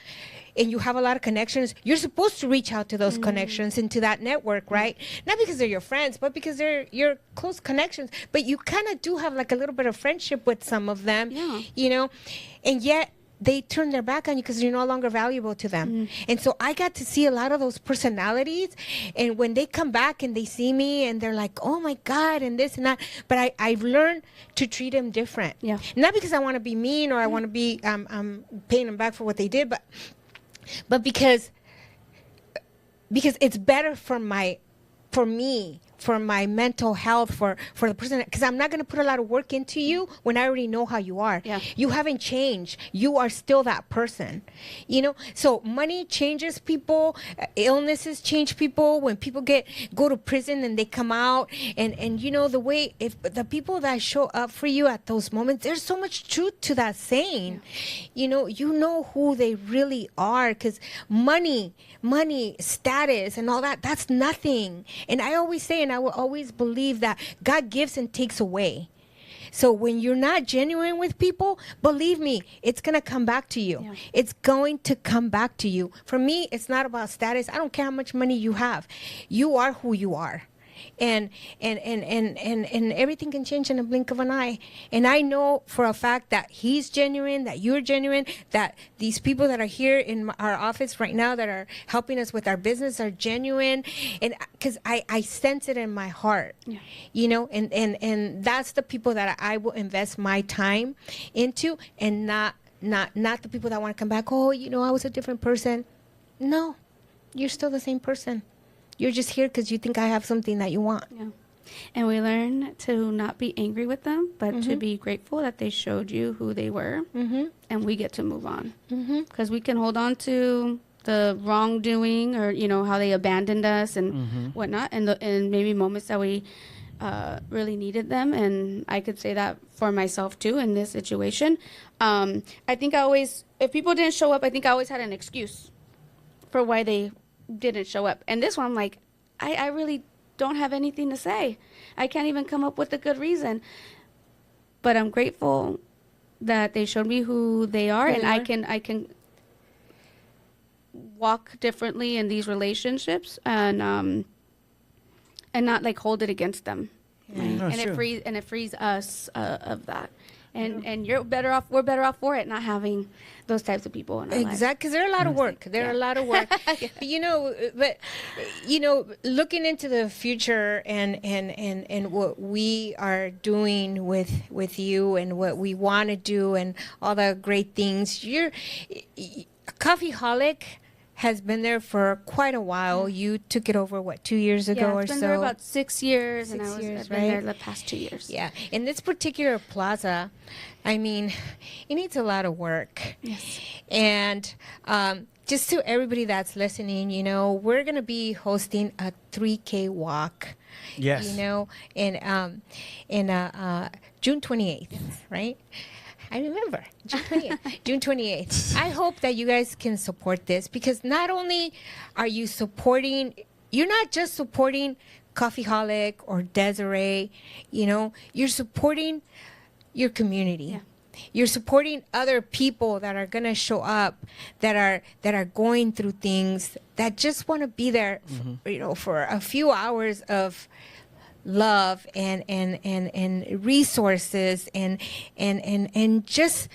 A: and you have a lot of connections, you're supposed to reach out to those connections and to that network, right? Not because they're your friends, but because they're your close connections. But you kind of do have like a little bit of friendship with some of them, you know? And yet they turn their back on you because you're no longer valuable to them. And so I got to see a lot of those personalities. And when they come back and they see me and they're like, oh my God, and this and that. But I've learned to treat them different.
C: Yeah.
A: Not because I want to be mean or I want to be paying them back for what they did, but because it's better for me, for my mental health, for the person, because I'm not going to put a lot of work into you when I already know how you are.
C: Yeah.
A: You haven't changed. You are still that person, so money changes people. Illnesses change people. When people go to prison and they come out, and the way, if the people that show up for you at those moments, there's so much truth to that saying. You know who they really are, because money, status, and all that's nothing. And I always say, and I will always believe that God gives and takes away. So when you're not genuine with people, believe me, it's going to come back to you.
C: Yeah.
A: It's going to come back to you. For me, it's not about status. I don't care how much money you have. You are who you are. And everything can change in a blink of an eye. And I know for a fact that he's genuine, that you're genuine, that these people that are here in our office right now that are helping us with our business are genuine. And because I sense it in my heart, and that's the people that I will invest my time into, and not the people that want to come back. Oh, I was a different person. No, you're still the same person. You're just here because you think I have something that you want.
C: Yeah. And we learn to not be angry with them, but to be grateful that they showed you who they were. And we get to move on. Because we can hold on to the wrongdoing, or, how they abandoned us and whatnot. And maybe moments that we really needed them. And I could say that for myself too in this situation. I think if people didn't show up, I think I always had an excuse for why they didn't show up. And this one, I'm like, I really don't have anything to say. I can't even come up with a good reason. But I'm grateful that they showed me who they are, and I can walk differently in these relationships, and not like hold it against them.
B: Yeah.
C: Right?
B: No,
C: And
B: sure.
C: it frees us of that. And you're better off. We're better off for it, not having those types of people in our lives.
A: Exactly, because they're a lot of work. They're a lot of work. But looking into the future and what we are doing with you and what we want to do and all the great things. Coffeeholic has been there for quite a while. You took it over 2 years ago or
C: it's been
A: so?
C: there about 6 years, and I've been there
A: right?
C: the past 2 years.
A: Yeah, in this particular plaza, I mean, it needs a lot of work.
C: Yes.
A: And just to everybody that's listening, we're gonna be hosting a 3K walk.
B: Yes.
A: In June 28th, right? I remember June 28th. I hope that you guys can support this, because not only are you supporting, you're not just supporting Coffeeholic or Desiree, you're supporting your community.
C: Yeah.
A: You're supporting other people that are going to show up, that are going through things, that just want to be there, for a few hours of love and resources and just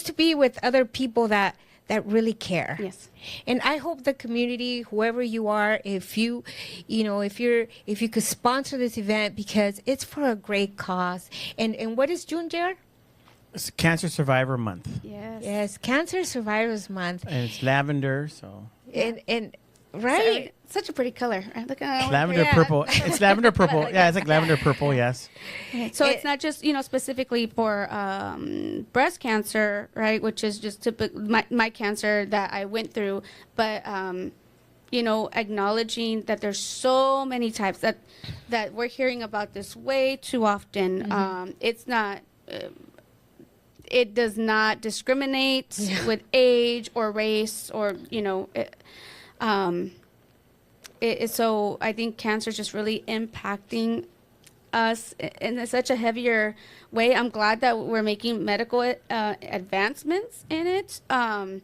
A: to be with other people that really care.
C: Yes.
A: And I hope the community, whoever you are, if you could sponsor this event, because it's for a great cause. And what is June, Jared?
B: It's Cancer Survivor Month.
A: Yes, Cancer Survivors Month.
B: And it's lavender, so.
A: And right.
C: Such a pretty color. Look at
B: Lavender purple. It's lavender purple. Yeah, it's like lavender purple, yes.
C: So it's not just, specifically for breast cancer, right? Which is just typical my cancer that I went through, but acknowledging that there's so many types that we're hearing about this way too often. It's not. It does not discriminate with age or race or so I think cancer is just really impacting us in such a heavier way. I'm glad that we're making medical advancements in it, but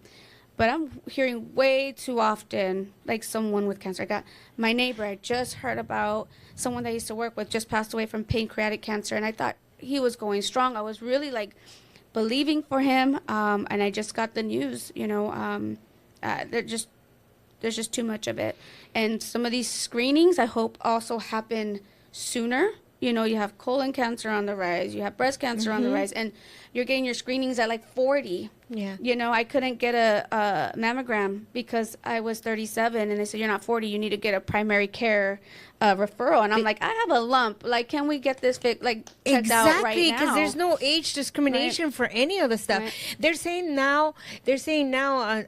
C: I'm hearing way too often, like someone with cancer. I got my neighbor, I just heard about someone that I used to work with just passed away from pancreatic cancer, and I thought he was going strong. I was really believing for him. And I just got the news, there's just too much of it. And some of these screenings, I hope, also happen sooner. You have colon cancer on the rise, you have breast cancer on the rise, and you're getting your screenings at like 40.
A: Yeah.
C: I couldn't get a mammogram because I was 37, and they said, you're not 40, you need to get a primary care referral. And I'm like, I have a lump. Like, can we get this checked out right now?
A: Exactly, because there's no age discrimination for any of the stuff.
C: Right.
A: They're saying now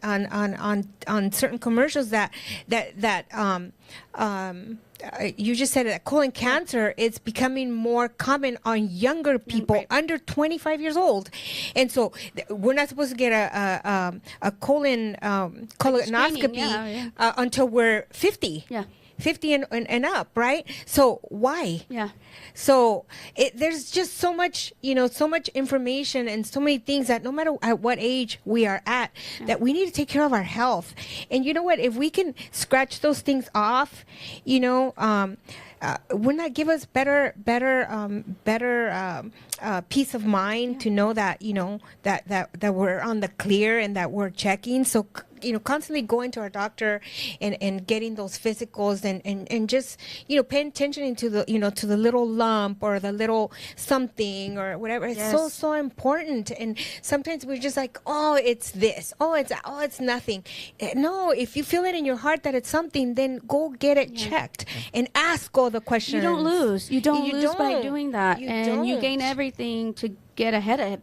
A: on certain commercials that you just said that colon cancer is becoming more common on younger people under 25 years old, and so we're not supposed to get a colon colonoscopy until we're 50.
C: Yeah.
A: 50 and up, right? So why?
C: Yeah.
A: So there's just so much, so much information and so many things that no matter at what age we are at, that we need to take care of our health. And you know what? If we can scratch those things off, wouldn't that give us better peace of mind to know that that we're on the clear and that we're checking? So constantly going to our doctor and getting those physicals and just paying attention to the to the little lump or the little something or whatever. It's so important. And sometimes we're just like, oh, it's this, it's nothing. No, if you feel it in your heart that it's something, then go get it checked and ask all the questions.
C: You don't lose. You don't lose by doing that.
A: You
C: and you
A: don't.
C: gain everything to get ahead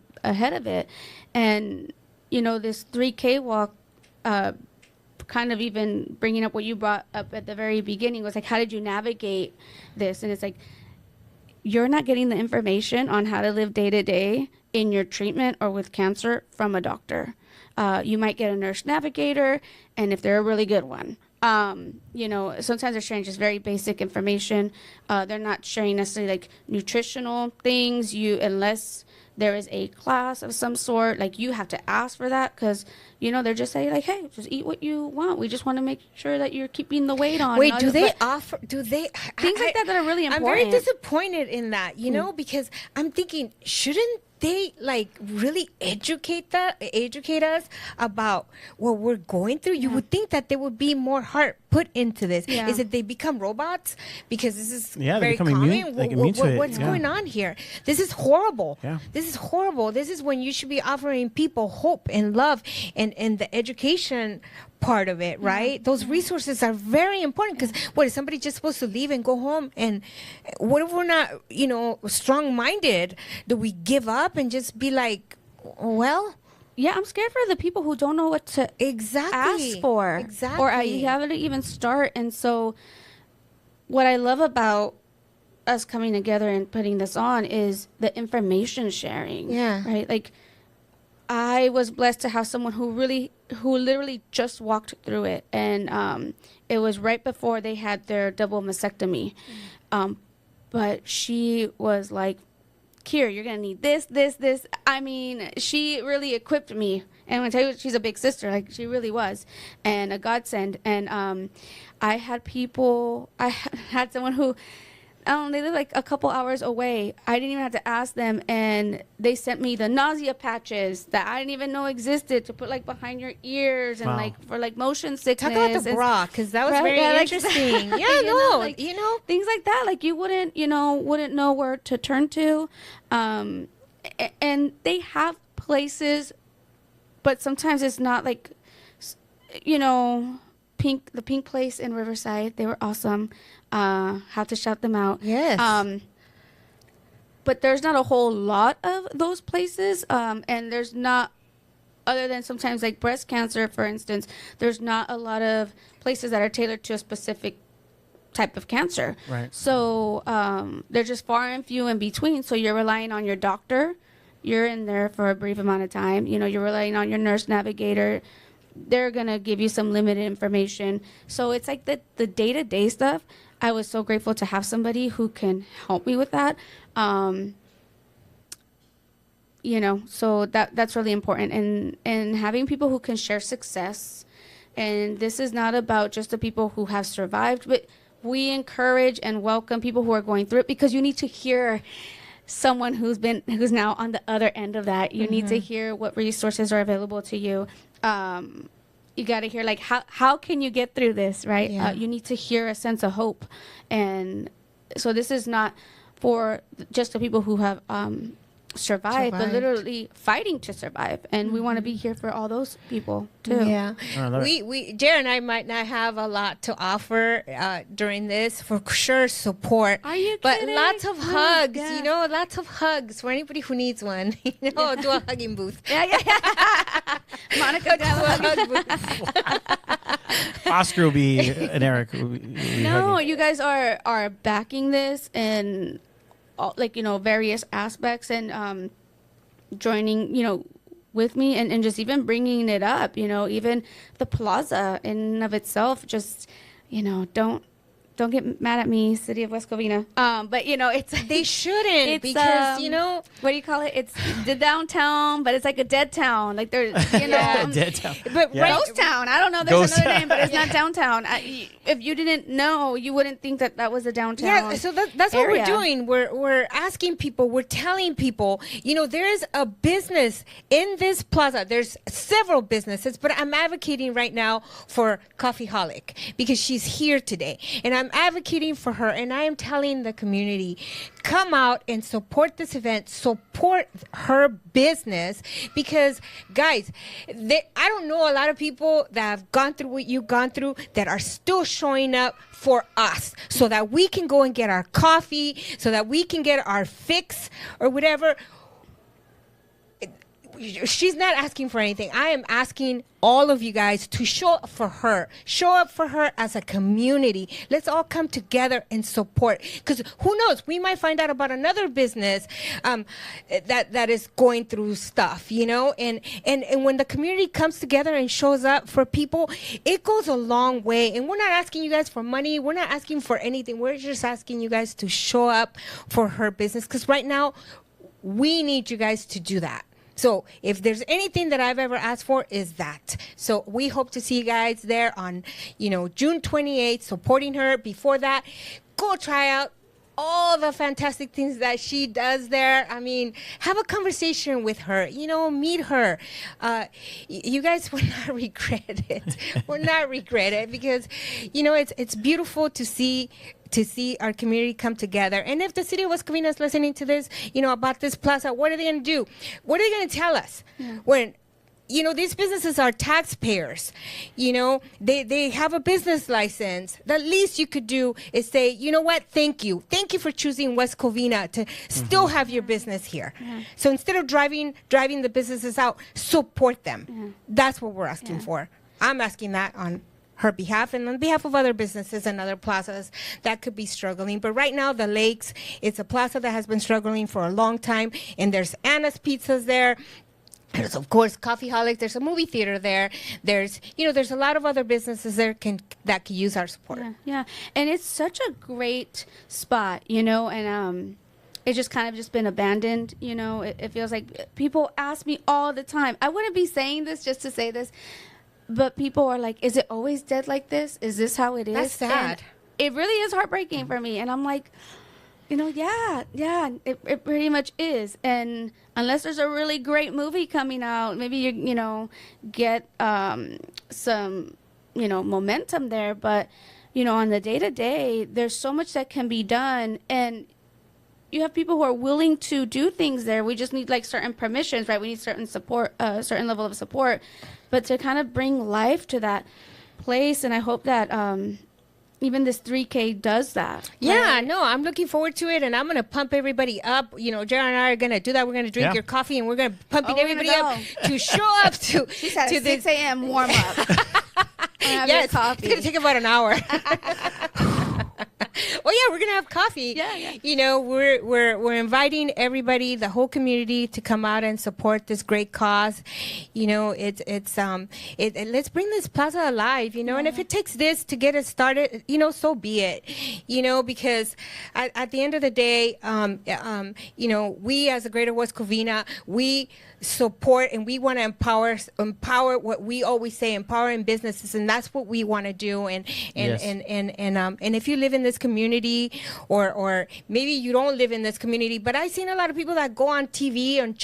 C: of it. And this 3K walk, kind of even bringing up what you brought up at the very beginning was like, how did you navigate this? And it's like, you're not getting the information on how to live day to day in your treatment or with cancer from a doctor. You might get a nurse navigator, and if they're a really good one, sometimes they're sharing just very basic information. They're not sharing necessarily like nutritional things. Unless there is a class of some sort, like you have to ask for that because, they're just saying like, hey, just eat what you want. We just want to make sure that you're keeping the weight on.
A: Wait, do they offer things
C: like that are really important?
A: I'm very disappointed in that, because I'm thinking, shouldn't they like really educate us about what we're going through? You would think that there would be more heart put into this. Is it they become robots because this is very common? What's going on here? This is horrible. This is horrible. This is when you should be offering people hope and love and the education part of it, right? Those resources are very important because what is somebody just supposed to leave and go home? And what if we're not, strong-minded? Do we give up and just be like, well?
C: Yeah, I'm scared for the people who don't know what to ask for.
A: Exactly.
C: Or how to even start. And so what I love about us coming together and putting this on is the information sharing.
A: Yeah.
C: Right? Like, I was blessed to have someone who literally just walked through it. And it was right before they had their double mastectomy. But she was like, Kier, you're going to need this. I mean, she really equipped me. And when I tell you, she's a big sister. Like, she really was. And a godsend. And I had someone who, they live like a couple hours away. I didn't even have to ask them. And they sent me the nausea patches that I didn't even know existed to put like behind your ears and like for like motion sickness.
A: Talk about the bra, because that was very interesting.
C: Things like that. Like you wouldn't know where to turn to. And they have places, but sometimes it's not like, the pink place in Riverside. They were awesome. Have to shout them out.
A: Yes.
C: But there's not a whole lot of those places. And there's not, other than sometimes like breast cancer, for instance, there's not a lot of places that are tailored to a specific type of cancer.
B: Right.
C: So they're just far and few in between. So you're relying on your doctor. You're in there for a brief amount of time. You're relying on your nurse navigator. They're going to give you some limited information. So it's like the day-to-day stuff. I was so grateful to have somebody who can help me with that. So that's really important. And having people who can share success. And this is not about just the people who have survived, but we encourage and welcome people who are going through it because you need to hear someone who's now on the other end of that. You need to hear what resources are available to you. You got to hear like how can you get through this, right?
A: Yeah.
C: You need to hear a sense of hope, and so this is not for just the people who have survived, but literally fighting to survive, and we want to be here for all those people too.
A: Yeah,
B: I love it.
A: we Jared and I might not have a lot to offer during this, for sure support.
C: Are you
A: But
C: kidding?
A: lots of hugs,
C: Yeah.
A: you know, lots of hugs for anybody who needs one. You know, do a hugging booth.
C: Yeah. Monica got a hug.
B: Oscar will be and Eric will be
C: No,
B: hugging.
C: you guys are backing this and like, you know, various aspects, and joining, you know, with me, and just even bringing it up, you know, even the plaza in and of itself, just, you know, don't get mad at me, City of West Covina. But you know, it's
A: They shouldn't,
C: it's,
A: because you know,
C: what do you call it? It's the downtown, but it's like a dead town. Like there's, you know,
B: Dead town.
A: but
B: Yeah.
C: ghost town. I don't know. There's
B: Ghost
C: another
B: town.
C: name, but it's not downtown. If you didn't know, you wouldn't think that was a downtown.
A: yeah, so that's what we're
C: area.
A: doing. We're asking people, we're telling people, you know, there is a business in this plaza. There's several businesses, but I'm advocating right now for Coffeeholic because she's here today, and I'm advocating for her, and I am telling the community, come out and support this event, support her business, because guys, I don't know a lot of people that have gone through what you've gone through that are still showing up for us so that we can go and get our coffee, so that we can get our fix or whatever. She's not asking for anything. I am asking all of you guys to show up for her. Show up for her as a community. Let's all come together and support. Because who knows? We might find out about another business that is going through stuff, you know? And when the community comes together and shows up for people, it goes a long way. And we're not asking you guys for money. We're not asking for anything. We're just asking you guys to show up for her business. Because right now, we need you guys to do that. So if there's anything that I've ever asked for, is that. So we hope to see you guys there on, you know, June 28th, supporting her. Before that, go try out all the fantastic things that she does there. I mean, have a conversation with her, you know, meet her. You guys will not regret it. Will not regret it, because, you know, it's beautiful to see our community come together. And if the City of West Covina is listening to this, you know, about this plaza, what are they going to do? What are they going to tell us? When, you know, these businesses are taxpayers. You know, they have a business license. The least you could do is say, you know what, thank you. Thank you for choosing West Covina to still have your business here. So instead of driving the businesses out, support them. That's what we're asking for. I'm asking that on her behalf and on behalf of other businesses and other plazas that could be struggling. But right now, the Lakes, it's a plaza that has been struggling for a long time, and there's Anna's Pizzas there. There's, of course, Coffeeholic. There's a movie theater there. There's, you know, there's a lot of other businesses there that can use our support.
C: Yeah. And it's such a great spot, you know, and it's just kind of just been abandoned, you know. It feels like people ask me all the time. I wouldn't be saying this just to say this, but people are like, is it always dead like this? Is this how it is?
A: That's sad.
C: And it really is heartbreaking for me. And I'm like, you know, yeah, it pretty much is. And unless there's a really great movie coming out, maybe you know, get some, you know, momentum there. But, you know, on the day-to-day, there's so much that can be done. And you have people who are willing to do things there. We just need like certain permissions, right? We need certain support, certain level of support. But to kind of bring life to that place, and I hope that even this 3K does that.
A: Yeah,
C: right?
A: no, I'm looking forward to it, and I'm going to pump everybody up. You know, Jared and I are going to do that. We're going to drink your coffee, and we're going to pump
C: we're
A: everybody
C: gonna
A: up to show up to,
C: She's had
A: to
C: a 6 a.m. warm up.
A: Yes,
C: coffee.
A: it's going to take about an hour. Well, yeah, we're gonna have coffee.
C: Yeah.
A: You know, we're inviting everybody, the whole community, to come out and support this great cause. You know, let's bring this plaza alive. You know, and if it takes this to get it started, you know, so be it. You know, because at the end of the day, you know, we as a Greater West Covina, we support and we want to empower what we always say, empowering businesses, and that's what we want to do. And if you live in this community, community, or maybe you don't live in this community, but I've seen a lot of people that go on TV on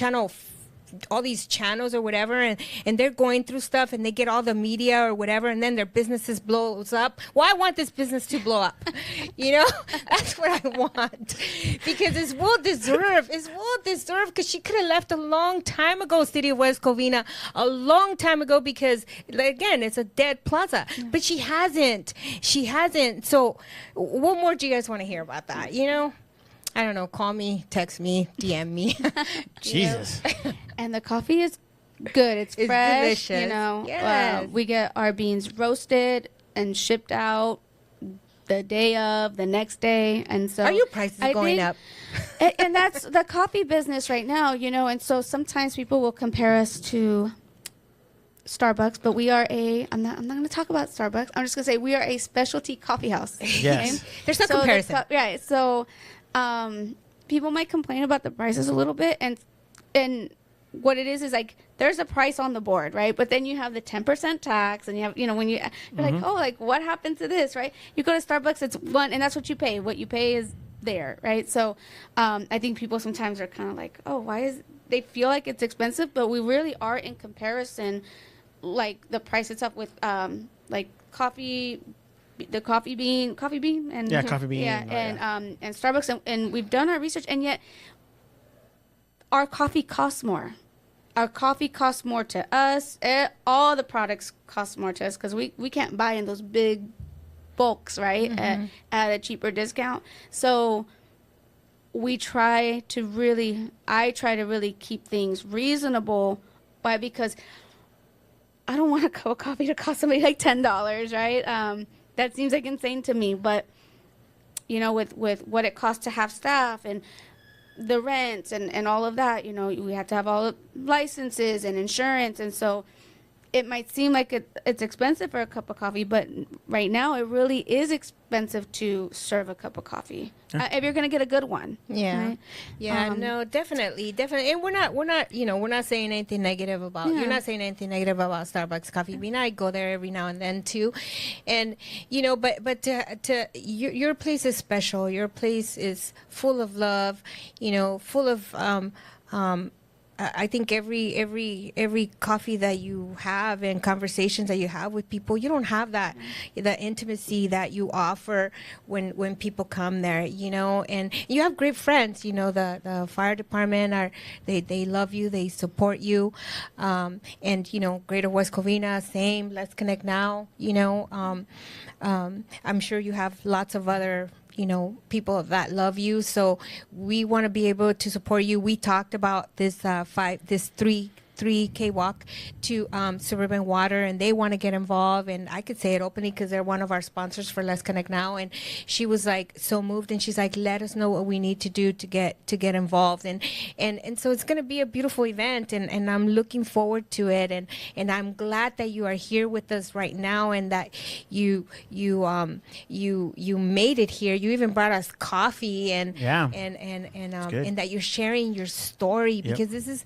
A: all these channels or whatever, and they're going through stuff, and they get all the media or whatever, and then their businesses blows up. Well, I want this business to blow up. That's what I want, because it's well deserved. It's well deserved, because she could have left a long time ago, City of West Covina, a long time ago, because again, it's a dead plaza. But she hasn't. So what more do you guys want to hear about that? I don't know. Call me, text me, DM me.
B: Jesus.
C: And the coffee is good. It's fresh.
A: Delicious. Yes.
C: We get our beans roasted and shipped out the day of, the next day, and so
A: Are your prices going up?
C: And that's the coffee business right now, And so sometimes people will compare us to Starbucks, but we are I'm not going to talk about Starbucks. I'm just going to say we are a specialty coffee house.
B: Yes.
C: Okay?
A: There's no comparison.
C: Right. So people might complain about the prices a little bit, and what it is like there's a price on the board, right? But then you have the 10% tax, and you have when you're like, oh, like what happened to this, right? You go to Starbucks, it's one, and that's what you pay. What you pay is there, right? So I think people sometimes are kind of like, oh, they feel like it's expensive, but we really are in comparison, like the price itself with like coffee. The coffee bean and
B: coffee bean.
C: and Starbucks, and we've done our research, and yet our coffee costs more. Our coffee costs more to us. All the products cost more to us, because we can't buy in those big bulks, right? At a cheaper discount. So I try to really keep things reasonable. Why? Because I don't want a cup of coffee to cost somebody like $10, right? That seems like insane to me, but with what it costs to have staff and the rent and all of that, we have to have all the licenses and insurance, and so it might seem like it's expensive for a cup of coffee, but right now it really is expensive to serve a cup of coffee if you're gonna get a good one.
A: Yeah,
C: right?
A: No, definitely, and we're not saying anything negative about. You're not saying anything negative about Starbucks coffee bean. I go there every now and then too, and but your place is special. Your place is full of love. Full of I think every coffee that you have and conversations that you have with people, you don't have the intimacy that you offer when people come there, and you have great friends, the fire department they love you, they support you, and Greater West Covina, same, Let's Connect Now, I'm sure you have lots of other people that love you. So we want to be able to support you. We talked about this 3K walk to Suburban Water, and they want to get involved. And I could say it openly because they're one of our sponsors for Let's Connect Now. And she was like so moved, and she's like, let us know what we need to do to get involved. And so it's going to be a beautiful event, and I'm looking forward to it. And I'm glad that you are here with us right now, and that you made it here. You even brought us coffee, and that you're sharing your story, because this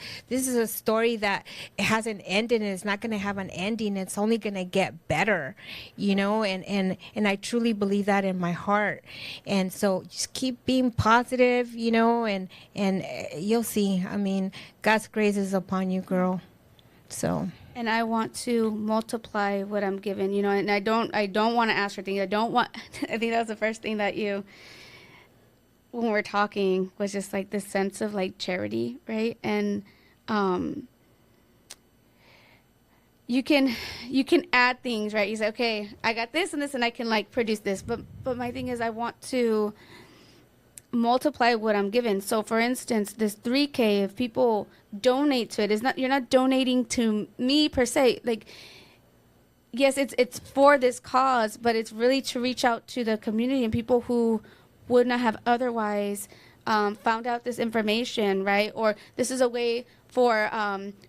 A: is a story that it hasn't ended, and it's not going to have an ending. It's only going to get better, and I truly believe that in my heart. And so just keep being positive, and you'll see. I mean, God's grace is upon you, girl. So.
C: And I want to multiply what I'm given, and I don't want to ask for things. I think that was the first thing that when we're talking, was just like this sense of like charity, right? And you can add things, right? You say, okay, I got this and this, and I can like produce this. But my thing is, I want to multiply what I'm given. So for instance, this 3K, if people donate to it, you're not donating to me per se. Like, yes, it's for this cause, but it's really to reach out to the community and people who would not have otherwise found out this information, right? Or this is a way for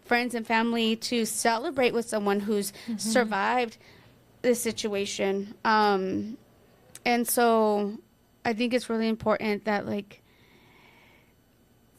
C: friends and family to celebrate with someone who's survived this situation. And so I think it's really important that, like,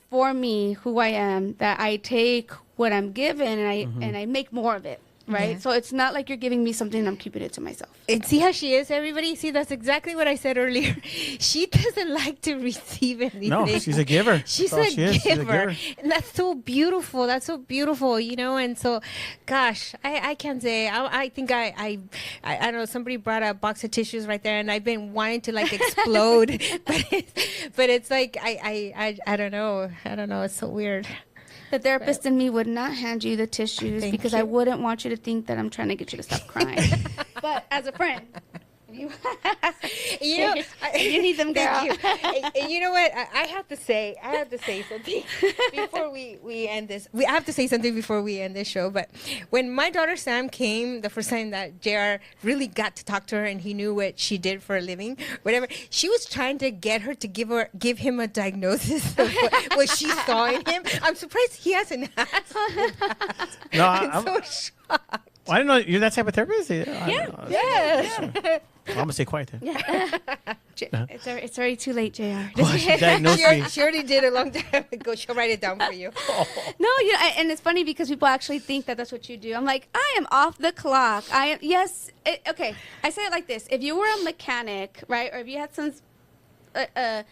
C: for me, who I am, that I take what I'm given and I make more of it, right?
A: Yeah.
C: So it's not like you're giving me something and I'm keeping it to myself.
A: And see how she is, everybody? See, that's exactly what I said earlier. She doesn't like to receive anything.
B: No, she's a giver.
A: She's
B: That's all
A: a
B: she is. She's a
A: giver.
B: giver.
A: And that's so beautiful. That's so beautiful, you know? And so, gosh, I can't say. I think I don't know, somebody brought a box of tissues right there, and I've been wanting to, like, explode. but it's like, I don't know. I don't know. It's so weird.
C: The therapist in me would not hand you the tissues
A: Thank
C: because
A: you.
C: I wouldn't want you to think that I'm trying to get you to stop crying. But as a friend, you,
A: You know,
C: you need them, girl.
A: Thank you. And you know what? I have to say something before we end this. I have to say something before we end this show. But when my daughter Sam came, the first time that JR really got to talk to her and he knew what she did for a living, whatever, she was trying to get her to give him a diagnosis of what she saw in him. I'm surprised he hasn't asked.
B: No,
A: I'm so shocked.
B: I didn't know you're that type of therapist.
A: Yes.
B: I'm gonna stay quiet then.
C: It's already too late, JR.
B: Oh, she diagnosed me.
A: She already did a long time ago. She'll write it down for you.
C: No, you know, and it's funny because people actually think that that's what you do. I'm like, I am off the clock. I am, yes. Okay, I say it like this. If you were a mechanic, right, or if you had some a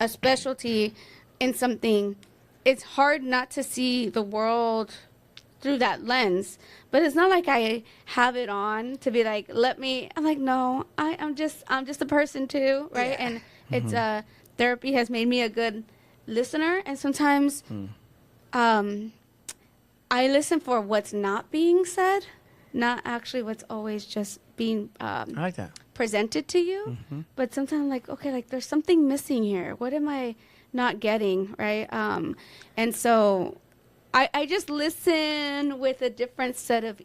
C: specialty in something, it's hard not to see the world through that lens. But it's not like I have it on to be like, I'm like, no, I'm just a person too, right?
A: Yeah.
C: And it's therapy has made me a good listener, and sometimes I listen for what's not being said, not actually what's always just being
B: I like that.
C: presented to you. But sometimes I'm like, okay, like there's something missing here. What am I not getting, right? And so I just listen with a different set of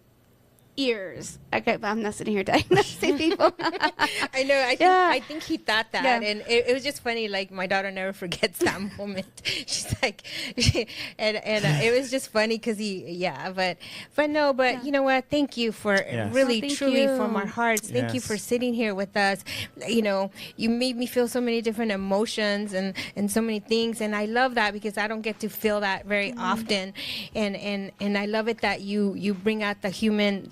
C: ears. Okay, but I'm not sitting here diagnosing people.
A: I know. I think he thought that,
C: Yeah.
A: and it was just funny. Like my daughter never forgets that moment. She's like, and it was just funny because but you know what? Thank you for
B: Yes.
A: really,
C: Thank
A: truly
C: you.
A: from our hearts. Thank you
B: Yes.
A: for sitting here with us. You know, you made me feel so many different emotions and so many things, and I love that because I don't get to feel that very often, and I love it that you bring out the human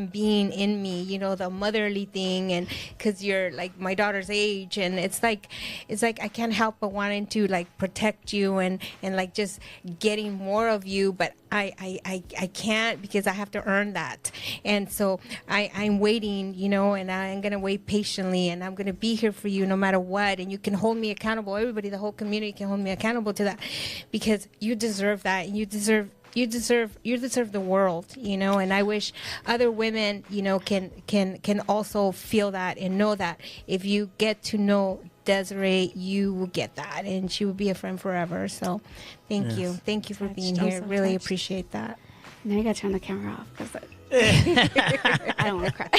A: being in me, you know, the motherly thing, and because you're like my daughter's age, and it's like I can't help but wanting to like protect you and like just getting more of you, but I can't because I have to earn that, and so I'm waiting, you know, and I'm gonna wait patiently, and I'm gonna be here for you no matter what, and you can hold me accountable. Everybody, the whole community can hold me accountable to that, because you deserve that, and you deserve the world, you know, and I wish other women, you know, can also feel that and know that if you get to know Desiree, you will get that, and she will be a friend forever. So thank you for being
C: I'm
A: here.
C: so
A: Really
C: touched.
A: appreciate that.
C: Now you gotta turn the camera off because I don't want to cry.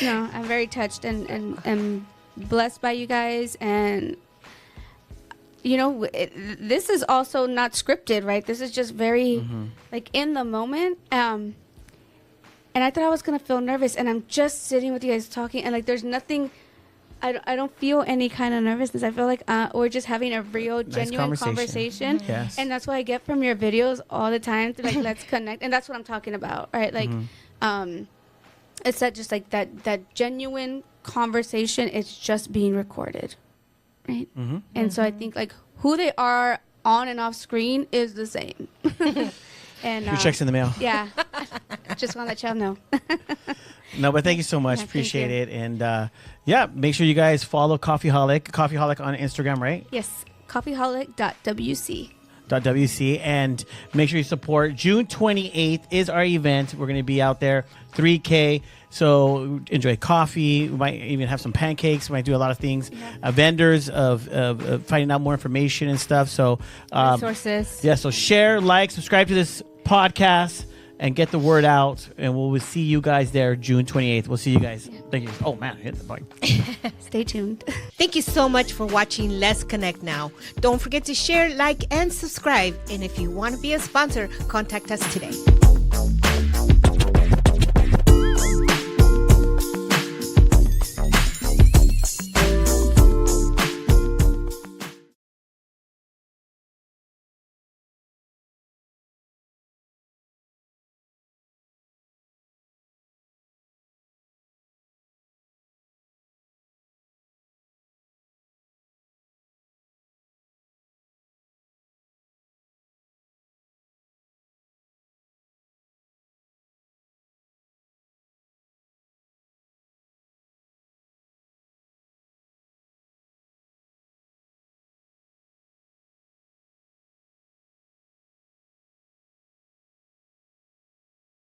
C: No, I'm very touched and blessed by you guys, and you know, this is also not scripted, right? This is just very like in the moment. And I thought I was gonna feel nervous, and I'm just sitting with you guys talking, and like there's nothing. I don't feel any kind of nervousness. I feel like we're just having a real, genuine conversation.
B: Yes.
C: And that's what I get from your videos all the time. To like, let's connect, and that's what I'm talking about, right? Like, it's that just like that genuine conversation. It's just being recorded, right? And so I think like who they are on and off screen is the same. And
B: Your check's in the mail.
C: yeah, just want to let y'all know.
B: No, but thank you so much.
C: Yeah, thank
B: Appreciate
C: you.
B: it. And make sure you guys follow Coffeeholic on Instagram, right?
C: Yes, coffeeholic.wc.
B: .wc, and make sure you support. June 28th is our event. We're going to be out there, 3K. So enjoy coffee. We might even have some pancakes. We might do a lot of things. Vendors of finding out more information and stuff. So
A: Resources.
B: yeah. So share, like, subscribe to this podcast, and get the word out. And we'll see you guys there June 28th. We'll see you guys. Thank you. Oh man, hit the button.
C: Stay tuned.
A: Thank you so much for watching Let's Connect Now. Don't forget to share, like, and subscribe. And if you want to be a sponsor, contact us today.